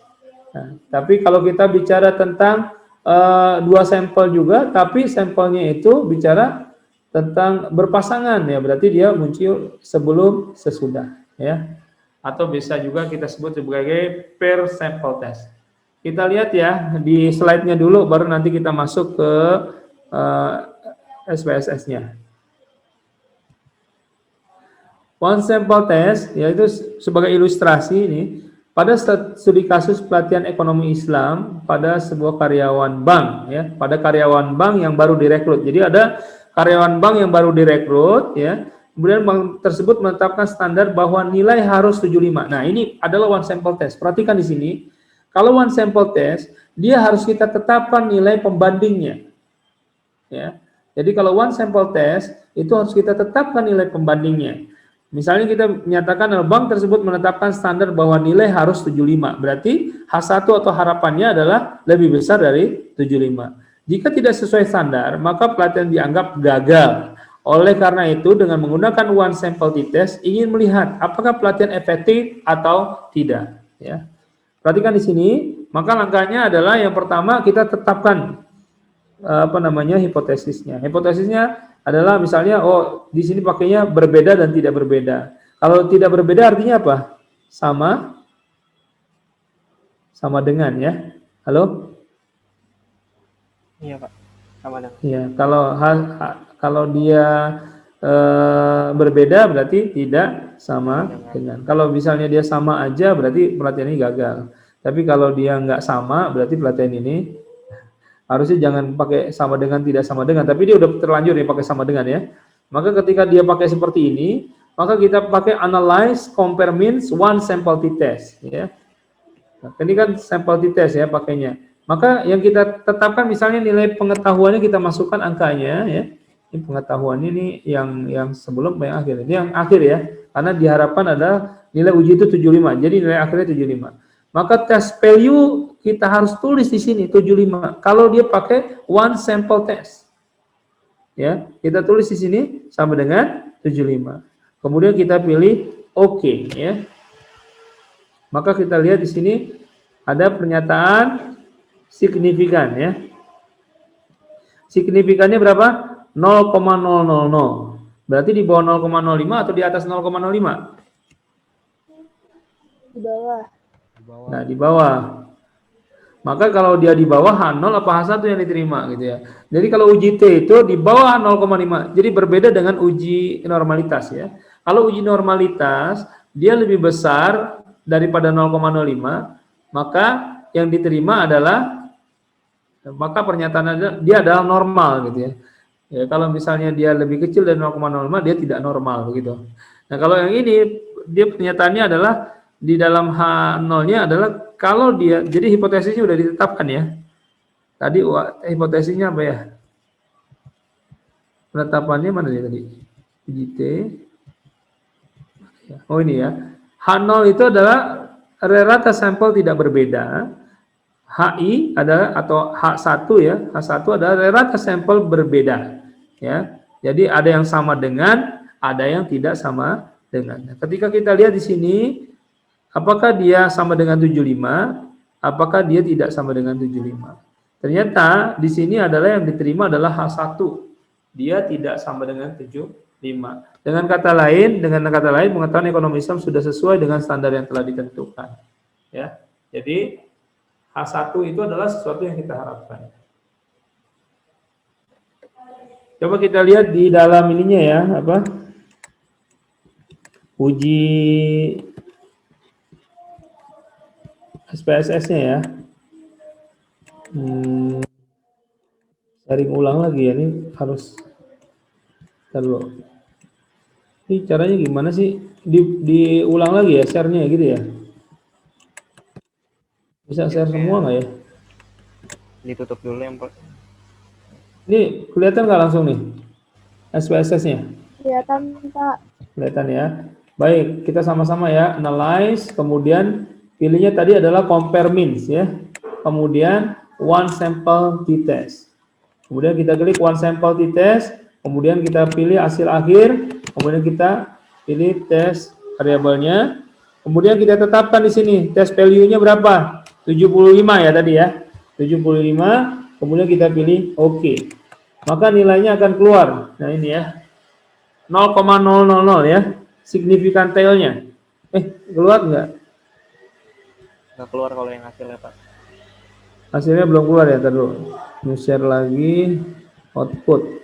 Nah, tapi kalau kita bicara tentang dua sampel juga, tapi sampelnya itu bicara tentang berpasangan ya, berarti dia muncul sebelum sesudah ya, atau bisa juga kita sebut sebagai pair sample test. Kita lihat ya di slide-nya dulu, baru nanti kita masuk ke SPSS-nya. One sample test yaitu sebagai ilustrasi ini. Pada studi kasus pelatihan ekonomi Islam pada sebuah karyawan bank ya, pada karyawan bank yang baru direkrut. Jadi ada karyawan bank yang baru direkrut ya, kemudian bank tersebut menetapkan standar bahwa nilai harus 75. Nah, ini adalah one sample test. Perhatikan di sini, kalau one sample test, dia harus kita tetapkan nilai pembandingnya. Ya. Jadi kalau one sample test itu harus kita tetapkan nilai pembandingnya. Misalnya kita menyatakan bank tersebut menetapkan standar bahwa nilai harus 75. Berarti H1 atau harapannya adalah lebih besar dari 75. Jika tidak sesuai standar, maka pelatihan dianggap gagal. Oleh karena itu, dengan menggunakan one sample test, ingin melihat apakah pelatihan efektif atau tidak. Ya. Perhatikan di sini, maka langkahnya adalah yang pertama kita tetapkan hipotesisnya. Hipotesisnya adalah misalnya, oh di sini pakainya berbeda dan tidak berbeda. Kalau tidak berbeda artinya apa? Sama dengan ya. Halo? Iya Pak, sama dengan. Iya, kalau dia berbeda berarti tidak sama dengan. Kalau misalnya dia sama aja berarti pelatihan ini gagal. Tapi kalau dia nggak sama berarti pelatihan ini harusnya jangan pakai sama dengan, tidak sama dengan, tapi dia udah terlanjur ya pakai sama dengan ya. Maka ketika dia pakai seperti ini, maka kita pakai analyze, compare, means, one sample t-test ya. Nah, ini kan sample t-test ya pakainya. Maka yang kita tetapkan misalnya nilai pengetahuannya kita masukkan angkanya ya. Ini pengetahuan ini yang sebelum yang akhir. Ini yang akhir ya. Karena diharapkan ada nilai uji itu 75. Jadi nilai akhirnya 75. Maka test value kita harus tulis di sini 75. Kalau dia pakai one sample test. Ya, kita tulis di sini sama dengan 75. Kemudian kita pilih OK ya. Maka kita lihat di sini ada pernyataan signifikan ya. Signifikannya berapa? 0,000. Berarti di bawah 0,05 atau di atas 0,05? Di bawah. Nah, di bawah. Maka kalau dia di bawah H0 apa H1 yang diterima gitu ya. Jadi kalau uji T itu di bawah 0,5. Jadi berbeda dengan uji normalitas ya. Kalau uji normalitas dia lebih besar daripada 0,05, maka yang diterima adalah, maka pernyataannya dia adalah normal gitu ya. Ya, kalau misalnya dia lebih kecil dari 0,05 dia tidak normal begitu. Nah, kalau yang ini dia pernyataannya adalah di dalam H0-nya adalah kalau dia, jadi hipotesisnya sudah ditetapkan ya. Tadi hipotesisnya apa ya? Penetapannya mana dia tadi? Uji T. Oh ini ya. H0 itu adalah rata sampel tidak berbeda. HI adalah atau H1 ya. H1 adalah rata sampel berbeda. Ya. Jadi ada yang sama dengan, ada yang tidak sama dengan. Nah, ketika kita lihat di sini, apakah dia sama dengan 75? Apakah dia tidak sama dengan 75? Ternyata di sini adalah yang diterima adalah H1. Dia tidak sama dengan 75. Dengan kata lain, pengetahuan ekonomi Islam sudah sesuai dengan standar yang telah ditentukan. Ya. Jadi H1 itu adalah sesuatu yang kita harapkan. Coba kita lihat di dalam ininya ya, apa? Uji SPSS-nya ya. Sharing ulang lagi ya, ini harus terlalu. Ini caranya gimana sih? Diulang lagi ya share-nya gitu ya. Bisa share semua nggak ya? Ditutup dulu yang Pak. Ini kelihatan nggak langsung nih SPSS-nya? Kelihatan, Pak. Kelihatan ya. Baik, kita sama-sama ya analyze, kemudian pilihnya tadi adalah compare means ya. Kemudian one sample t-test. Kemudian kita klik one sample t-test, kemudian kita pilih hasil akhir, kemudian kita pilih test variabelnya. Kemudian kita tetapkan di sini test value-nya berapa? 75 ya tadi ya. 75. kemudian kita pilih OK. Maka nilainya akan keluar. Nah ini ya, 0,000 ya, signifikan tailnya. Keluar nggak? Nggak keluar kalau yang hasilnya, Pak. Hasilnya belum keluar ya, terus share lagi output.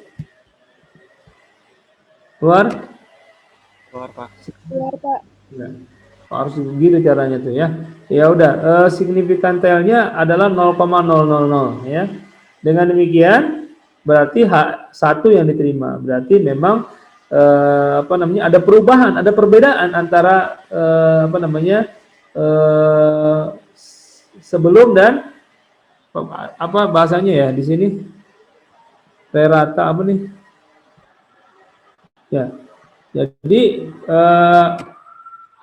Keluar? Keluar, Pak. Keluar, Pak. Nah, harus begitu caranya tuh ya. Ya udah, signifikan tailnya adalah 0,000 ya. Dengan demikian berarti H1 yang diterima. Berarti memang ada perubahan, ada perbedaan antara sebelum dan apa bahasanya ya di sini? Rata apa nih? Ya. Jadi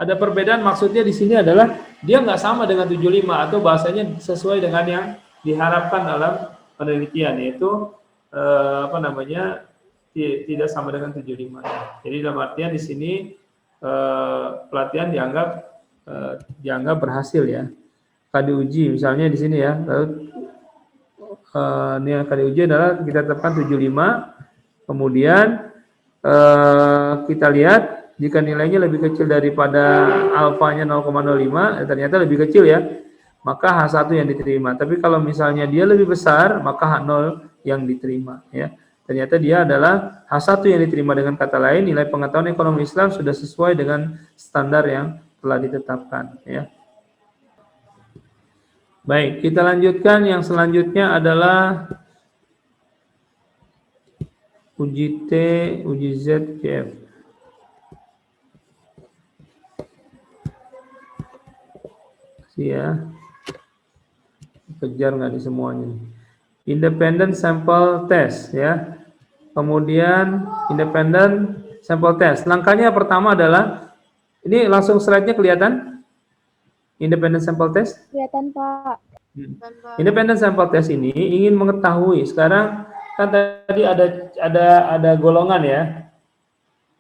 ada perbedaan, maksudnya di sini adalah dia nggak sama dengan 75 atau bahasanya sesuai dengan yang diharapkan dalam penelitian, yaitu tidak sama dengan 75. Jadi dalam artian di sini pelatihan dianggap berhasil ya. Kali uji misalnya di sini ya. Lalu ini kali uji adalah kita tetapkan 75. Kemudian kita lihat jika nilainya lebih kecil daripada alfanya 0,05, ternyata lebih kecil ya, maka H1 yang diterima. Tapi kalau misalnya dia lebih besar, maka H0 yang diterima ya. Ternyata dia adalah H1 yang diterima. Dengan kata lain, nilai pengetahuan ekonomi Islam sudah sesuai dengan standar yang telah ditetapkan ya. Baik, kita lanjutkan. Yang selanjutnya adalah uji T, uji Z, GF. Ya, kejar nggak di semuanya. Independent sample test ya. Kemudian independent sample test. Langkahnya pertama adalah ini langsung slide-nya kelihatan. Independent sample test. Kelihatan, Pak. Independent sample test ini ingin mengetahui sekarang kan tadi ada golongan ya.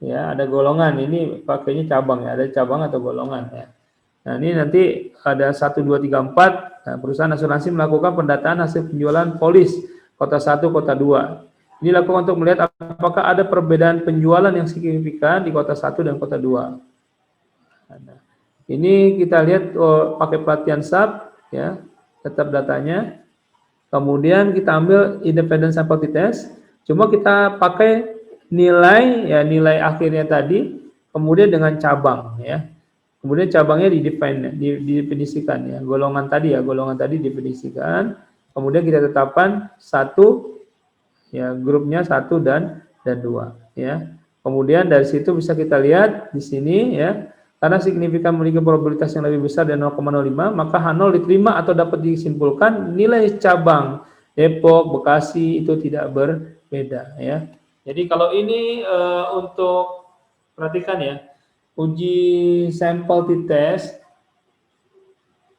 Ya, ada golongan. Ini pakainya cabang ya. Ada cabang atau golongan ya. Nah, ini nanti ada 1, 2, 3, 4. Nah, perusahaan asuransi melakukan pendataan hasil penjualan polis kota 1, kota 2. Ini dilakukan untuk melihat apakah ada perbedaan penjualan yang signifikan di kota 1 dan kota 2. Nah, ini kita lihat pakai pelatihan SAP ya, tetap datanya. Kemudian kita ambil independent sample test. Cuma kita pakai nilai akhirnya tadi, kemudian dengan cabang ya. Kemudian cabangnya didefinisikan ya. Golongan tadi didefinisikan. Kemudian kita tetapkan 1 ya, grupnya 1 dan 2 ya. Kemudian dari situ bisa kita lihat di sini ya, karena signifikan memiliki probabilitas yang lebih besar dari 0,05, maka H0 diterima atau dapat disimpulkan nilai cabang Depok, Bekasi itu tidak berbeda ya. Jadi kalau ini untuk perhatikan ya, uji sampel test,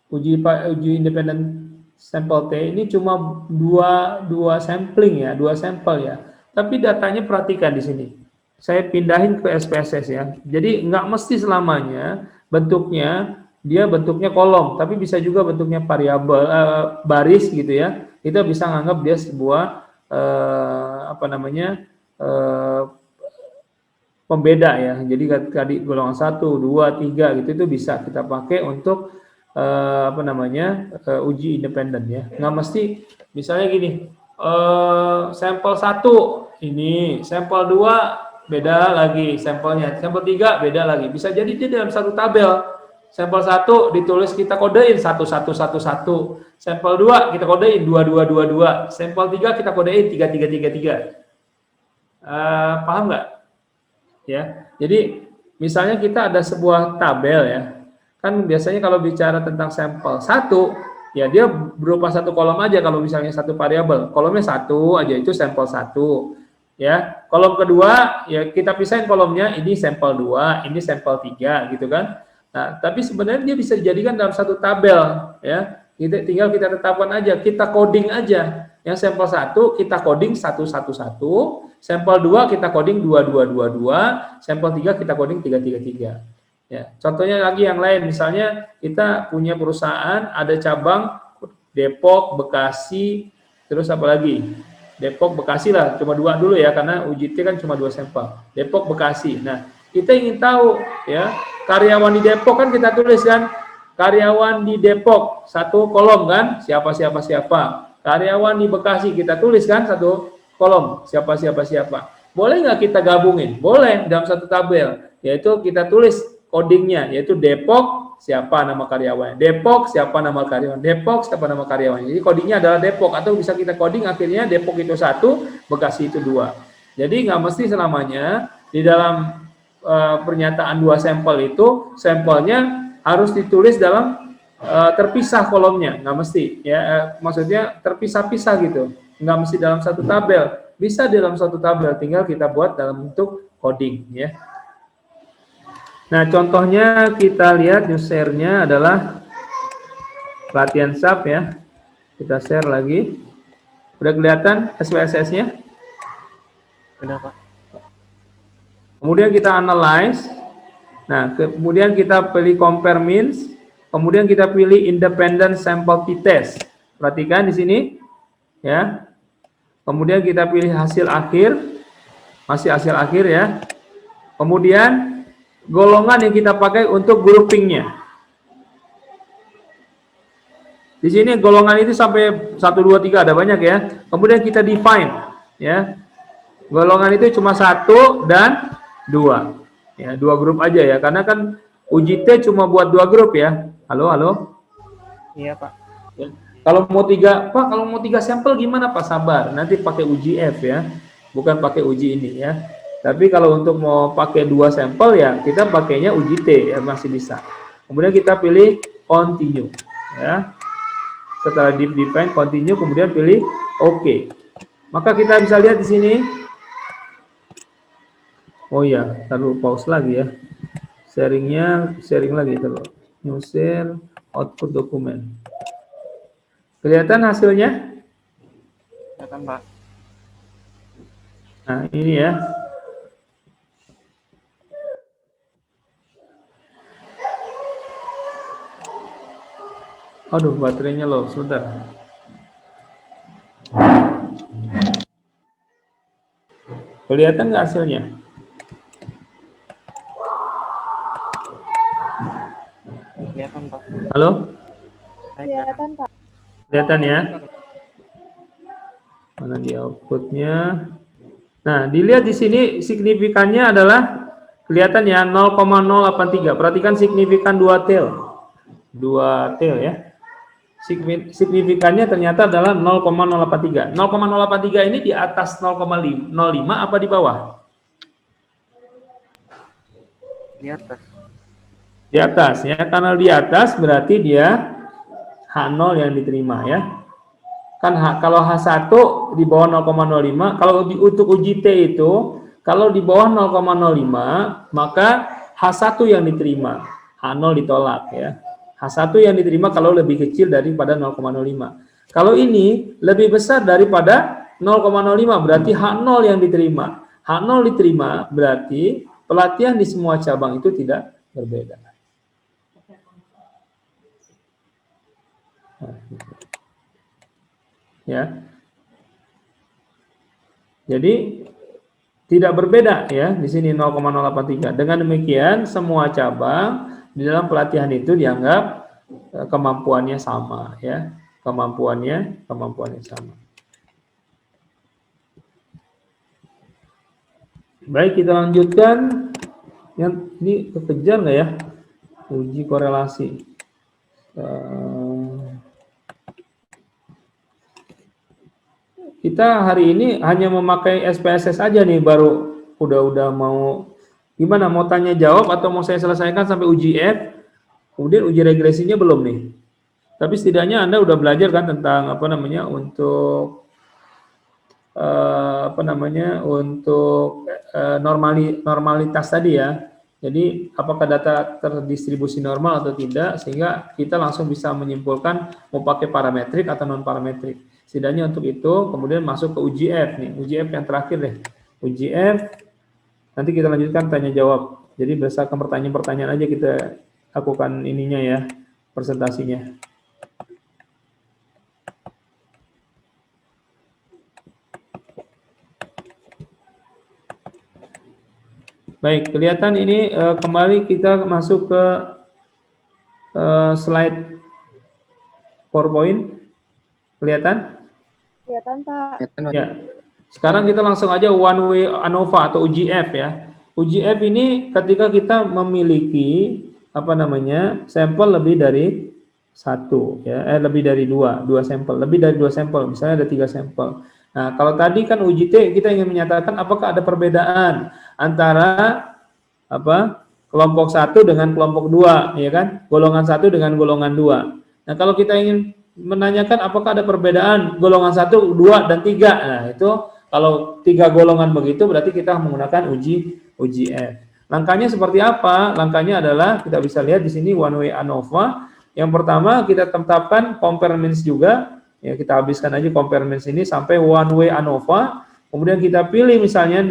uji independent sampel T ini cuma dua sampling ya, 2 sampel ya. Tapi datanya perhatikan di sini. Saya pindahin ke SPSS ya. Jadi nggak mesti selamanya bentuknya kolom, tapi bisa juga bentuknya variabel baris gitu ya. Kita bisa menganggap dia sebuah pembeda ya. Jadi tadi golongan 1, 2, 3 gitu itu bisa kita pakai untuk uji independen ya. Nggak mesti misalnya gini, sampel 1 ini, sampel 2 beda lagi sampelnya, sampel 3 beda lagi. Bisa jadi dia dalam satu tabel. Sampel 1 ditulis kita kodein 1111, sampel 2 kita kodein 2222, sampel 3 kita kodein 3333. Paham nggak? Ya. Jadi misalnya kita ada sebuah tabel ya. Kan biasanya kalau bicara tentang sampel 1, ya dia berupa satu kolom aja kalau misalnya satu variabel. Kolomnya 1 aja itu sampel 1. Ya, kolom kedua ya kita pisahin kolomnya, ini sampel 2, ini sampel 3 gitu kan. Nah, tapi sebenarnya dia bisa dijadikan dalam satu tabel ya. Tinggal kita tetapkan aja, kita coding aja. Yang sampel 1 kita coding 111, sampel 2 kita coding 2222, sampel 3 kita coding 333. Ya, contohnya lagi yang lain, misalnya kita punya perusahaan ada cabang Depok, Bekasi, Terus apa lagi? Depok, Bekasi lah, cuma 2 dulu ya, karena UJT kan cuma 2 sampel. Depok, Bekasi. Nah, kita ingin tahu ya, karyawan di Depok kan kita tulis kan, karyawan di Depok, 1 kolom kan, siapa. Karyawan di Bekasi kita tulis kan, 1 kolom, siapa. Boleh nggak kita gabungin? Boleh, dalam 1 tabel, yaitu kita tulis codingnya, yaitu Depok, siapa nama karyawan, Depok siapa nama karyawan, Depok siapa nama karyawan. Jadi codingnya adalah Depok, atau bisa kita coding akhirnya Depok itu 1, Bekasi itu 2. Jadi nggak mesti selamanya di dalam pernyataan 2 sampel itu sampelnya harus ditulis dalam terpisah kolomnya, nggak mesti ya, maksudnya terpisah-pisah gitu, nggak mesti dalam 1 tabel, bisa dalam 1 tabel, tinggal kita buat dalam bentuk coding ya. Nah, contohnya kita lihat new share-nya adalah latihan SAP ya. Kita share lagi. Udah kelihatan SPSS-nya? Udah, Pak. Kemudian kita analyze. Nah, kemudian kita pilih compare means. Kemudian kita pilih independent sample t-test. Perhatikan di sini ya. Kemudian kita pilih hasil akhir. Masih hasil akhir ya. Kemudian golongan yang kita pakai untuk groupingnya. Di sini golongan itu sampai 1, 2, 3 ada banyak ya. Kemudian kita define ya. Golongan itu cuma 1 dan 2. Ya, 2 grup aja ya. Karena kan UJT cuma buat 2 grup ya. Halo? Iya, Pak. Ya. Kalau mau 3, Pak, kalau mau 3 sampel gimana, Pak? Sabar, nanti pakai UJF ya. Bukan pakai uji ini ya. Tapi kalau untuk mau pakai 2 sampel ya kita pakainya UJT ya, masih bisa. Kemudian kita pilih continue ya. Setelah define continue kemudian pilih OK. Maka kita bisa lihat di sini. Oh ya, taruh pause lagi ya. Sharing lagi taruh. New share output dokumen. Kelihatan hasilnya? Kelihatan, Pak. Nah, ini ya. Aduh, baterainya low, sebentar. Kelihatan nggak hasilnya? Kelihatan, Pak. Halo? Kelihatan, Pak. Kelihatan ya? Mana di outputnya? Nah, dilihat di sini signifikannya adalah kelihatan ya 0,083. Perhatikan signifikan 2 tail. 2 tail ya. Signifikannya ternyata adalah 0,083. 0,083 ini di atas 0,05 apa di bawah? Di atas. Di atas ya. Karena di atas berarti dia H0 yang diterima ya. Kan kalau H1 di bawah 0,05, kalau untuk UJT itu kalau di bawah 0,05 maka H1 yang diterima, H0 ditolak ya. H1 yang diterima kalau lebih kecil daripada 0,05. Kalau ini lebih besar daripada 0,05 berarti H0 yang diterima. H0 diterima berarti pelatihan di semua cabang itu tidak berbeda. Ya. Jadi tidak berbeda ya di sini 0,083. Dengan demikian semua cabang di dalam pelatihan itu dianggap kemampuannya sama ya. Kemampuannya sama. Baik, kita lanjutkan. Yang ini kekejar nggak ya? Uji korelasi. Kita hari ini hanya memakai SPSS aja nih, baru udah mau gimana, mau tanya jawab atau mau saya selesaikan sampai uji F, kemudian uji regresinya belum nih. Tapi setidaknya Anda udah belajar kan tentang untuk normalitas tadi ya. Jadi apakah data terdistribusi normal atau tidak, sehingga kita langsung bisa menyimpulkan mau pakai parametrik atau non parametrik. Setidaknya untuk itu, kemudian masuk ke uji F nih, uji F yang terakhir deh. Uji F, nanti kita lanjutkan tanya jawab. Jadi berdasarkan pertanyaan-pertanyaan aja kita lakukan ininya ya, presentasinya. Baik, kelihatan ini kembali kita masuk ke slide PowerPoint. Kelihatan? Kelihatan, Pak. Kelihatan, Pak. Ya. Sekarang kita langsung aja one way ANOVA atau UGF ya. UGF ini ketika kita memiliki apa namanya sampel lebih dari satu ya, lebih dari dua sampel, lebih dari dua sampel, misalnya ada 3 sampel. Nah, kalau tadi kan uji T kita ingin menyatakan apakah ada perbedaan antara apa kelompok 1 dengan kelompok 2, ya kan? Golongan 1 dengan golongan 2. Nah, kalau kita ingin menanyakan apakah ada perbedaan golongan 1, 2 dan 3. Nah, itu kalau 3 golongan begitu berarti kita menggunakan UGF. Langkahnya seperti apa? Langkahnya adalah kita bisa lihat di sini one way ANOVA. Yang pertama kita tetapkan compare means juga. Ya, kita habiskan aja compare means ini sampai one way ANOVA. Kemudian kita pilih misalnya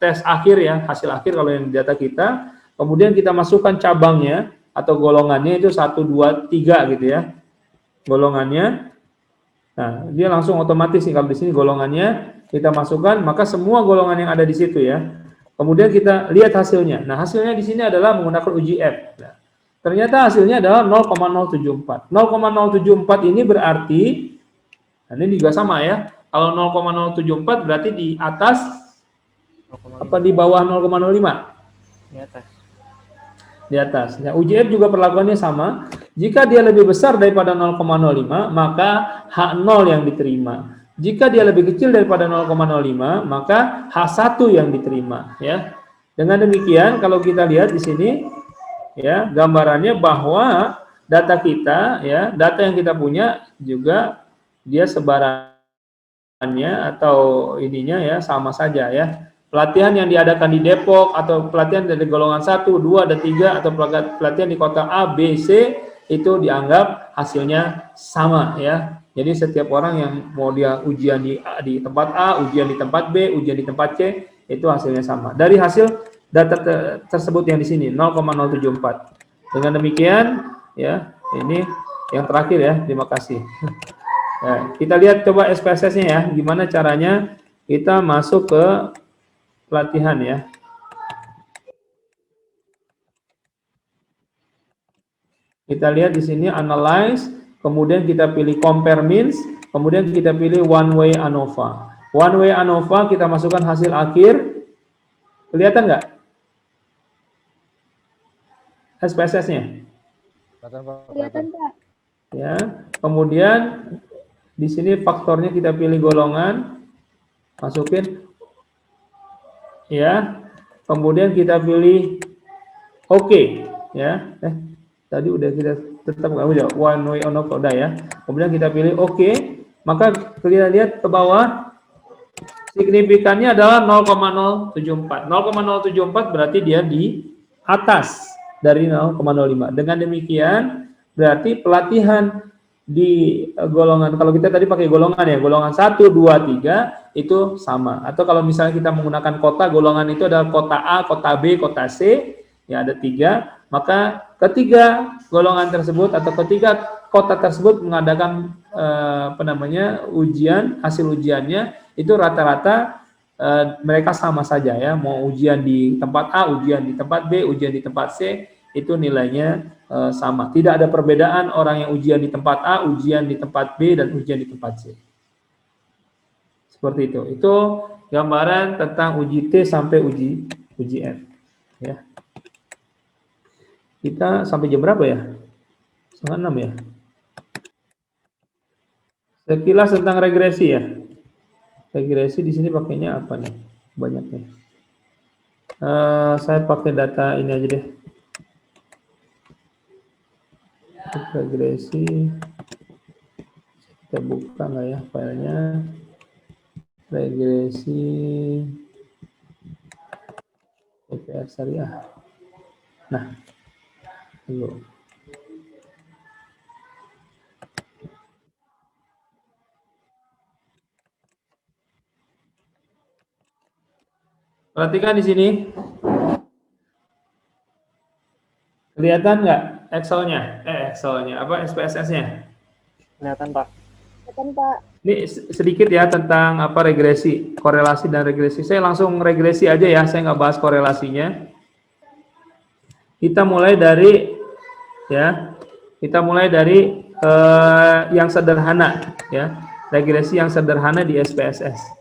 tes akhir ya, hasil akhir kalau yang data kita. Kemudian kita masukkan cabangnya atau golongannya itu 1, 2, 3 gitu ya. Golongannya. Nah, dia langsung otomatis nih kalau di sini golongannya kita masukkan, maka semua golongan yang ada di situ ya. Kemudian kita lihat hasilnya. Nah, hasilnya di sini adalah menggunakan UGF. Nah, ternyata hasilnya adalah 0,074. 0,074 ini berarti, nah ini juga sama ya. Kalau 0,074 berarti di atas apa di bawah 0,05? Di atas. Di atas. Nah, UGF juga perlakuannya sama. Jika dia lebih besar daripada 0,05, maka H0 yang diterima. Jika dia lebih kecil daripada 0,05, maka H1 yang diterima ya. Dengan demikian kalau kita lihat di sini ya, gambarannya bahwa data kita ya, data yang kita punya juga dia sebarannya atau ininya ya sama saja ya. Pelatihan yang diadakan di Depok atau pelatihan dari golongan 1, 2 dan 3 atau pelatihan di kota A, B, C itu dianggap hasilnya sama ya. Jadi setiap orang yang mau dia ujian di tempat A, ujian di tempat B, ujian di tempat C itu hasilnya sama. Dari hasil data tersebut yang di sini 0,074. Dengan demikian ya, ini yang terakhir ya. Terima kasih. Nah, kita lihat coba SPSS-nya ya, gimana caranya kita masuk ke pelatihan ya. Kita lihat di sini analyze, kemudian kita pilih compare means, kemudian kita pilih one way ANOVA. One way ANOVA kita masukkan hasil akhir. Kelihatan nggak? SPSS-nya. Kelihatan, Pak. Ya. Kemudian di sini faktornya kita pilih golongan, masukin. Ya. Kemudian kita pilih OK, ya. Tadi udah kita tetap nggak udah one way ANOVA udah ya. Kemudian kita pilih OK, maka kita lihat ke bawah signifikannya adalah 0,074. 0,074 berarti dia di atas dari 0,05. Dengan demikian berarti pelatihan di golongan, kalau kita tadi pakai golongan ya, golongan 1, 2, 3 itu sama. Atau kalau misalnya kita menggunakan kota, golongan itu adalah kota A, kota B, kota C, ya ada 3. Maka ketiga golongan tersebut atau ketiga kota tersebut mengadakan ujian, hasil ujiannya itu rata-rata mereka sama saja ya. Mau ujian di tempat A, ujian di tempat B, ujian di tempat C, itu nilainya sama. Tidak ada perbedaan orang yang ujian di tempat A, ujian di tempat B, dan ujian di tempat C. Seperti itu. Itu gambaran tentang uji T sampai uji F. Ya. Kita sampai jam berapa ya? 5:30 ya? Sekilas tentang regresi ya. Regresi di sini pakainya apa nih? Banyaknya. Saya pakai data ini aja deh. Regresi. Kita buka nggak ya filenya? Regresi. PPR Syariah. Nah. Dulu. Perhatikan di sini. Kelihatan nggak Excel-nya? Excel-nya apa SPSS-nya? Kelihatan, Pak. Kelihatan, Pak. Ini sedikit ya tentang apa regresi, korelasi dan regresi. Saya langsung regresi aja ya, saya nggak bahas korelasinya. Kita mulai dari yang sederhana ya, regresi yang sederhana di SPSS.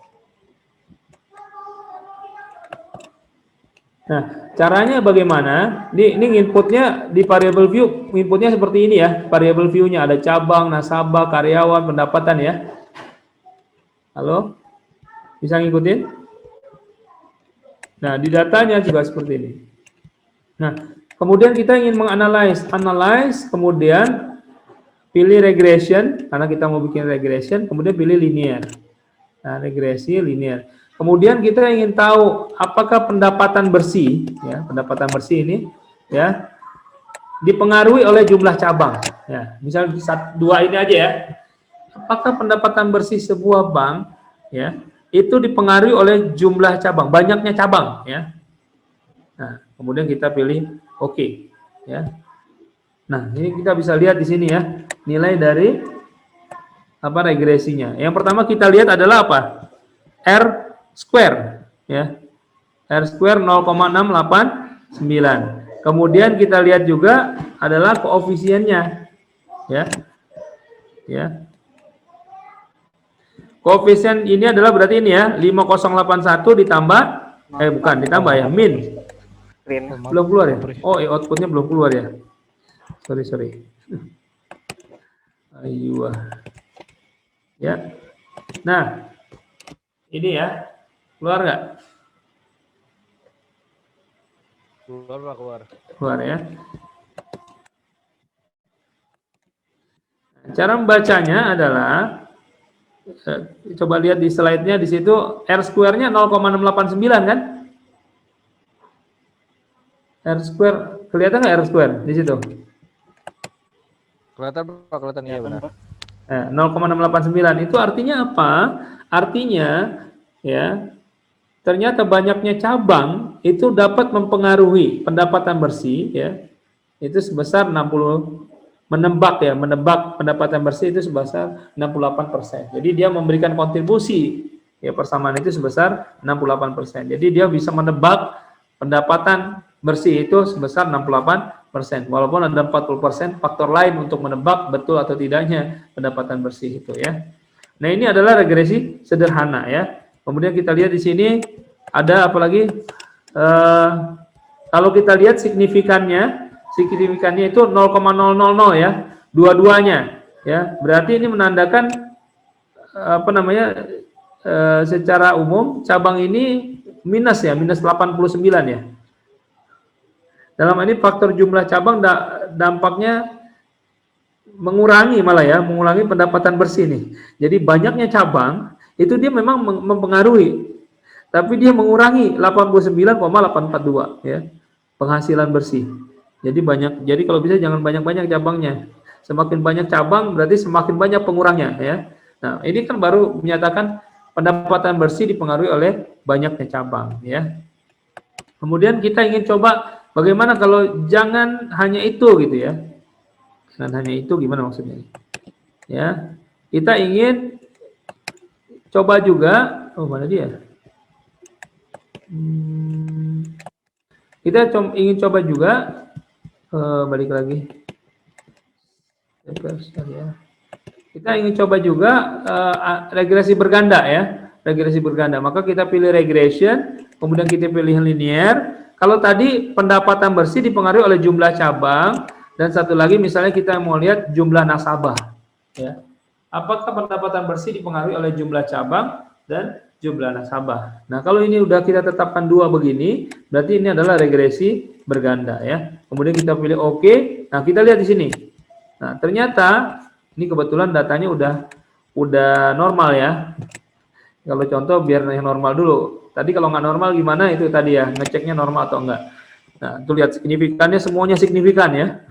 Nah, caranya bagaimana? Ini inputnya di variable view, inputnya seperti ini ya. Variable view-nya ada cabang, nasabah, karyawan, pendapatan ya. Halo? Bisa ngikutin? Nah, di datanya juga seperti ini. Nah, kemudian kita ingin analyze, kemudian pilih regression, karena kita mau bikin regression, kemudian pilih linear. Nah, regresi linear. Kemudian kita ingin tahu apakah pendapatan bersih, ya, pendapatan bersih ini, ya, dipengaruhi oleh jumlah cabang. Ya, misal dua ini aja ya. Apakah pendapatan bersih sebuah bank, ya, itu dipengaruhi oleh jumlah cabang, banyaknya cabang, ya. Nah, kemudian kita pilih OK, ya. Nah, ini kita bisa lihat di sini ya, nilai dari apa regresinya. Yang pertama kita lihat adalah apa? R square, ya. R square 0,689. Kemudian kita lihat juga adalah koefisiennya, ya. Ya. Koefisien ini adalah berarti ini ya, 5081 ditambah bukan ditambah ya, min. Belum keluar ya? Oh, outputnya belum keluar ya. Sorry. Ayo. Ya. Nah, ini ya. Keluar nggak? Keluar. Keluar ya. Cara membacanya adalah coba lihat di slide-nya, di situ R square-nya 0,689 kan? R square, kelihatan nggak R square di situ? Kelihatan iya benar. 0,689 itu artinya apa? Artinya ya, ternyata banyaknya cabang itu dapat mempengaruhi pendapatan bersih ya. Itu sebesar 60, menebak pendapatan bersih itu sebesar 68%. Jadi dia memberikan kontribusi ya, persamaan itu sebesar 68%. Jadi dia bisa menebak pendapatan bersih itu sebesar 68%. Walaupun ada 40% faktor lain untuk menebak betul atau tidaknya pendapatan bersih itu ya. Nah, ini adalah regresi sederhana ya. Kemudian kita lihat di sini ada apa lagi? Kalau kita lihat signifikannya itu 0,000 ya, dua-duanya ya. Berarti ini menandakan apa namanya? Secara umum cabang ini minus ya, minus 89 ya. Dalam ini faktor jumlah cabang dampaknya mengurangi malah ya, mengurangi pendapatan bersih nih. Jadi banyaknya cabang itu dia memang mempengaruhi, tapi dia mengurangi 89,842 ya penghasilan bersih. Jadi kalau bisa jangan banyak-banyak cabangnya. Semakin banyak cabang berarti semakin banyak pengurangnya ya. Nah, ini kan baru menyatakan pendapatan bersih dipengaruhi oleh banyaknya cabang ya. Kemudian kita ingin coba bagaimana kalau jangan hanya itu gitu ya. Jangan hanya itu, gimana maksudnya? Ya, kita ingin coba juga, mana dia? Kita ingin coba juga, balik lagi. Kita ingin coba juga regresi berganda ya, regresi berganda. Maka kita pilih regression, kemudian kita pilih linear. Kalau tadi pendapatan bersih dipengaruhi oleh jumlah cabang, dan satu lagi misalnya kita mau lihat jumlah nasabah. Ya. Apakah pendapatan bersih dipengaruhi oleh jumlah cabang dan jumlah nasabah? Nah, kalau ini udah kita tetapkan dua begini, berarti ini adalah regresi berganda ya. Kemudian kita pilih OK. Nah, kita lihat di sini. Nah, ternyata ini kebetulan datanya udah normal ya. Kalau contoh biar yang normal dulu. Tadi kalau nggak normal gimana itu tadi ya, ngeceknya normal atau enggak. Nah, tuh lihat signifikannya semuanya signifikan ya.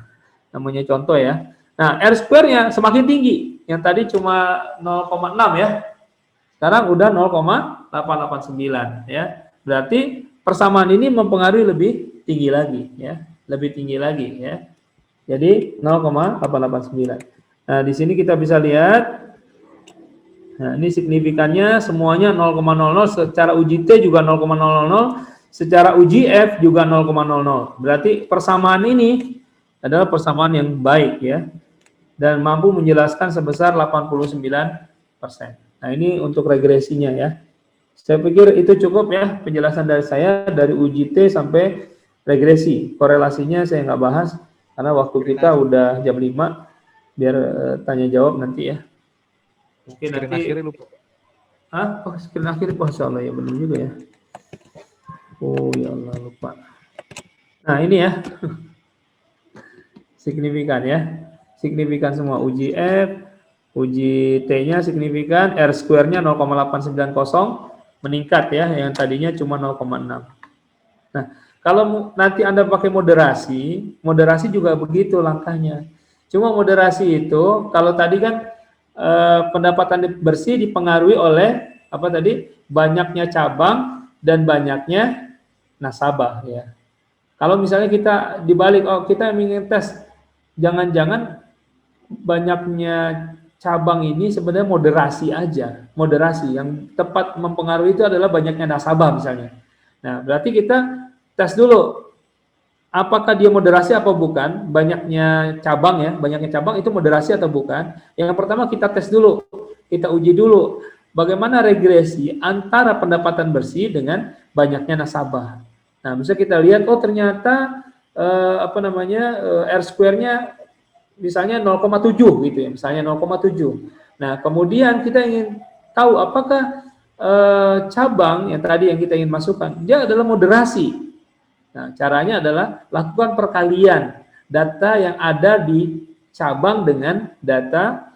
Namanya contoh ya. Nah, R square-nya semakin tinggi. Yang tadi cuma 0,6 ya. Sekarang udah 0,889 ya. Berarti persamaan ini mempengaruhi lebih tinggi lagi ya. Lebih tinggi lagi ya. Jadi 0,889. Nah, di sini kita bisa lihat Nah, ini signifikannya semuanya 0,00, secara uji T juga 0,000, secara uji F juga 0,00. Berarti persamaan ini adalah persamaan yang baik ya, dan mampu menjelaskan sebesar 89%. Nah, ini untuk regresinya ya. Saya pikir itu cukup ya penjelasan dari saya dari uji T sampai regresi. Korelasinya saya nggak bahas karena waktu kita udah jam 5, biar tanya jawab nanti ya. Mungkin Screen nanti akhirnya lupa. oh, screen akhir, Masya Allah ya, benar juga ya. Oh ya Allah, lupa. Nah ini ya, signifikan ya, signifikan semua uji F, uji T-nya signifikan, R square-nya 0,890 meningkat ya, yang tadinya cuma 0,6. Nah, kalau nanti Anda pakai moderasi juga begitu langkahnya. Cuma moderasi itu, kalau tadi kan pendapatan bersih dipengaruhi oleh apa tadi, banyaknya cabang dan banyaknya nasabah ya. Kalau misalnya kita dibalik, kita ingin tes, jangan-jangan banyaknya cabang ini sebenarnya moderasi aja, moderasi yang tepat mempengaruhi itu adalah banyaknya nasabah misalnya. Nah, berarti kita tes dulu apakah dia moderasi atau bukan, banyaknya cabang ya, banyaknya cabang itu moderasi atau bukan. Yang pertama kita tes dulu, kita uji dulu bagaimana regresi antara pendapatan bersih dengan banyaknya nasabah. Nah, bisa kita lihat, ternyata R square-nya misalnya 0,7 gitu ya, misalnya 0,7. Nah, kemudian kita ingin tahu apakah cabang yang tadi yang kita ingin masukkan, dia adalah moderasi. Nah, caranya adalah lakukan perkalian data yang ada di cabang dengan data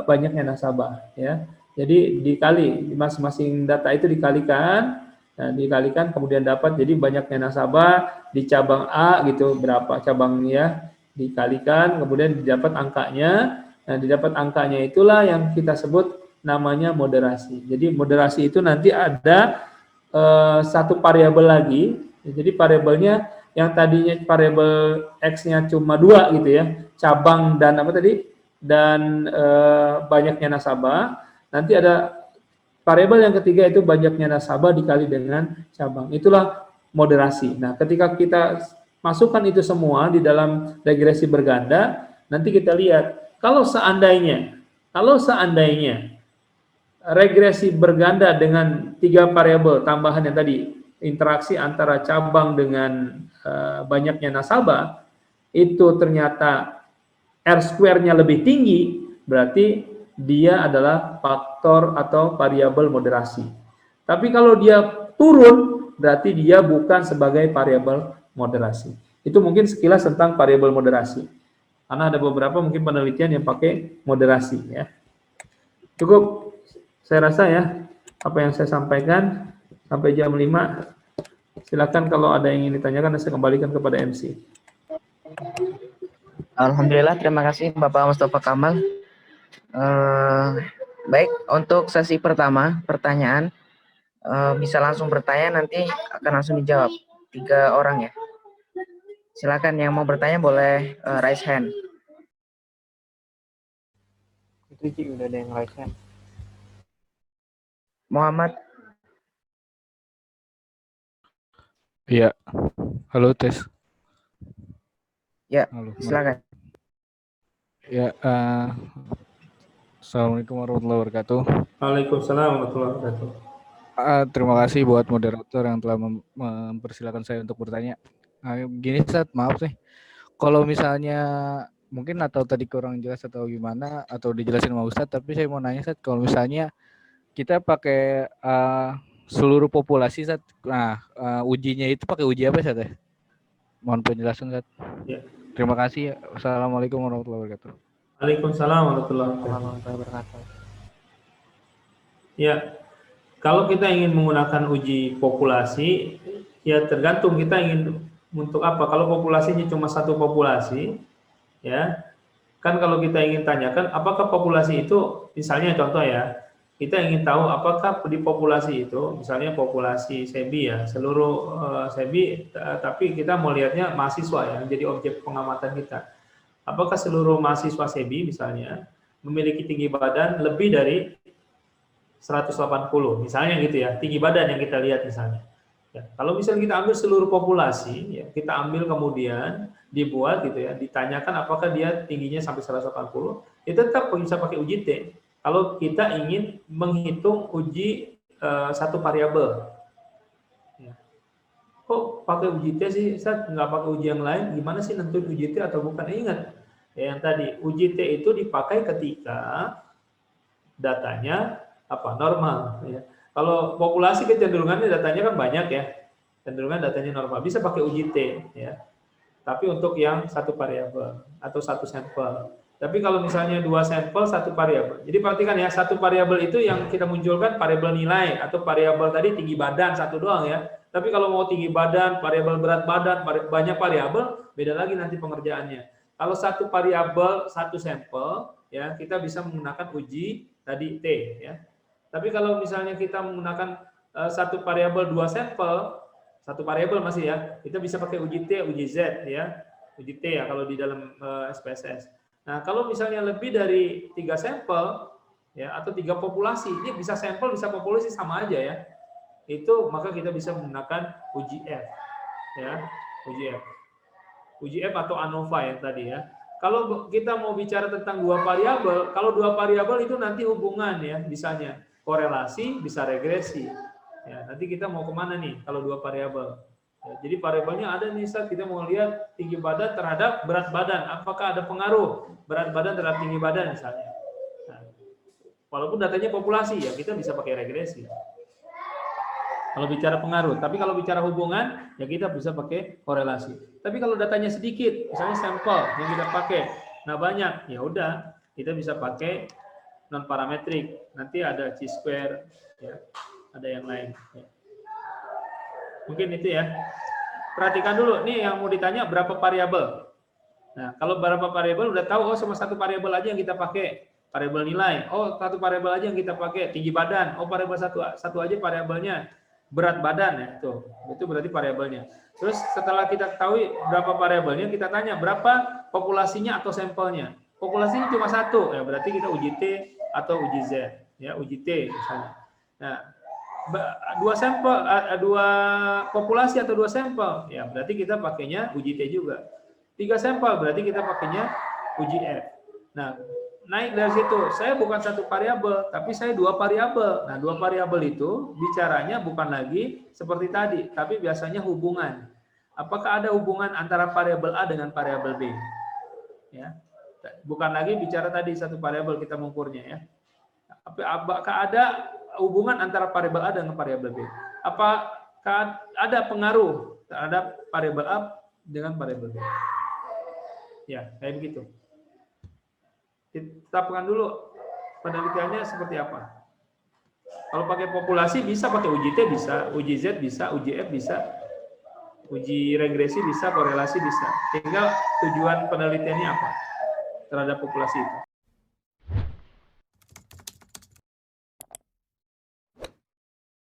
banyaknya nasabah ya. Jadi dikali masing-masing data itu dikalikan, nah, dikalikan kemudian dapat jadi banyaknya nasabah di cabang A gitu berapa cabangnya, dikalikan kemudian didapat angkanya. Nah, didapat angkanya itulah yang kita sebut namanya moderasi. Jadi moderasi itu nanti ada satu variabel lagi. Jadi variabelnya yang tadinya variabel X-nya cuma 2 gitu ya, cabang dan apa tadi, dan banyaknya nasabah. Nanti ada variabel yang ketiga itu banyaknya nasabah dikali dengan cabang. Itulah moderasi. Nah, ketika kita masukkan itu semua di dalam regresi berganda, nanti kita lihat kalau seandainya regresi berganda dengan 3 variabel tambahan yang tadi, interaksi antara cabang dengan banyaknya nasabah, itu ternyata R square-nya lebih tinggi, berarti dia adalah faktor atau variabel moderasi. Tapi kalau dia turun, berarti dia bukan sebagai variabel moderasi. Itu mungkin sekilas tentang variabel moderasi. Karena ada beberapa mungkin penelitian yang pakai moderasi ya. Cukup saya rasa ya apa yang saya sampaikan sampai jam 5. Silakan kalau ada yang ingin ditanyakan, saya kembalikan kepada MC. Alhamdulillah, terima kasih Bapak Mustafa Kamal. Baik, untuk sesi pertama pertanyaan bisa langsung bertanya, nanti akan langsung dijawab 3 orang ya. Silakan yang mau bertanya boleh raise hand. Itu Ci, udah ada yang raise hand. Muhammad. Iya. Halo, tes. Ya, Halo. silakan. Ya, Assalamualaikum warahmatullahi wabarakatuh. Waalaikumsalam warahmatullahi wabarakatuh. Terima kasih buat moderator yang telah mempersilakan saya untuk bertanya. Gini, Ustaz, maaf nih. Kalau misalnya mungkin atau tadi kurang jelas atau gimana, atau dijelasin sama Ustaz, tapi saya mau nanya, Ustaz, kalau misalnya kita pakai seluruh populasi, Ustaz, nah ujinya itu pakai uji apa, Ustaz? Mohon penjelasan, Ustaz. Ya. Terima kasih. Assalamualaikum warahmatullahi wabarakatuh. Waalaikumsalam warahmatullahi wabarakatuh. Ya, kalau kita ingin menggunakan uji populasi, ya tergantung kita ingin untuk apa. Kalau populasinya cuma satu populasi, ya kan kalau kita ingin tanyakan apakah populasi itu, misalnya contoh ya, kita ingin tahu apakah di populasi itu, misalnya populasi SEBI ya, seluruh SEBI, tapi kita mau lihatnya mahasiswa ya, jadi objek pengamatan kita. Apakah seluruh mahasiswa SEBI misalnya memiliki tinggi badan lebih dari 180, misalnya gitu ya, tinggi badan yang kita lihat misalnya. Ya, kalau misalnya kita ambil seluruh populasi, ya, kita ambil kemudian dibuat gitu ya, ditanyakan apakah dia tingginya sampai 180, ya tetap bisa pakai uji T. Kalau kita ingin menghitung uji satu variabel, ya. Kok pakai uji T sih, Ustaz, nggak pakai uji yang lain? Gimana sih nentuin uji T atau bukan? Ingat, ya, yang tadi uji T itu dipakai ketika datanya apa normal. Ya. Kalau populasi kecenderungannya datanya kan banyak ya, cenderungan datanya normal, bisa pakai uji T ya. Tapi untuk yang satu variabel atau satu sampel. Tapi kalau misalnya 2 sampel satu variabel, jadi perhatikan ya, satu variabel itu yang kita munculkan variabel nilai atau variabel tadi tinggi badan satu doang ya. Tapi kalau mau tinggi badan, variabel berat badan, banyak variabel, beda lagi nanti pengerjaannya. Kalau satu variabel satu sampel ya, kita bisa menggunakan uji tadi T ya. Tapi kalau misalnya kita menggunakan satu variabel 2 sampel, satu variabel masih ya, kita bisa pakai uji T, uji Z ya, uji T ya kalau di dalam SPSS. Nah, kalau misalnya lebih dari 3 sampel ya atau 3 populasi, ini bisa sampel bisa populasi sama aja ya. Itu maka kita bisa menggunakan uji F ya, uji F. Uji F atau ANOVA yang tadi ya. Kalau kita mau bicara tentang 2 variabel, kalau 2 variabel itu nanti hubungan ya, misalnya korelasi, bisa regresi. Ya, nanti kita mau kemana nih kalau 2 variabel? Ya, jadi variabelnya ada nih, Ustaz, kita mau lihat tinggi badan terhadap berat badan. Apakah ada pengaruh berat badan terhadap tinggi badan misalnya? Nah, walaupun datanya populasi ya, kita bisa pakai regresi. Kalau bicara pengaruh, tapi kalau bicara hubungan ya kita bisa pakai korelasi. Tapi kalau datanya sedikit, misalnya sampel yang kita pakai, nah banyak, ya udah kita bisa pakai non parametrik. Nanti ada chi-square, ya, ada yang lain. Ya. Mungkin itu ya. Perhatikan dulu, nih yang mau ditanya berapa variabel. Nah, kalau berapa variabel udah tahu, oh cuma satu variabel aja yang kita pakai, variabel nilai. Oh, satu variabel aja yang kita pakai, tinggi badan. Oh, variabel satu aja variabelnya. Berat badan ya, itu berarti variabelnya. Terus setelah kita ketahui berapa variabelnya, kita tanya berapa populasinya atau sampelnya. Populasinya cuma satu, ya berarti kita uji T atau uji Z, ya uji T misalnya. Nah, 2 sampel, 2 populasi atau 2 sampel, ya berarti kita pakainya uji T juga. 3 sampel berarti kita pakainya uji F. Nah, naik dari situ, saya bukan satu variabel, tapi saya 2 variabel. Nah, 2 variabel itu bicaranya bukan lagi seperti tadi, tapi biasanya hubungan. Apakah ada hubungan antara variabel A dengan variabel B? Ya, bukan lagi bicara tadi satu variabel kita mengukurnya ya. Apakah ada hubungan antara variabel A dengan variabel B? Apakah ada pengaruh terhadap variabel A dengan variabel B? Ya, kayak begitu. Kita pegang dulu penelitiannya seperti apa. Kalau pakai populasi bisa pakai uji T bisa, uji Z bisa, uji F bisa, uji regresi bisa, korelasi bisa. Tinggal tujuan penelitiannya apa terhadap populasi itu.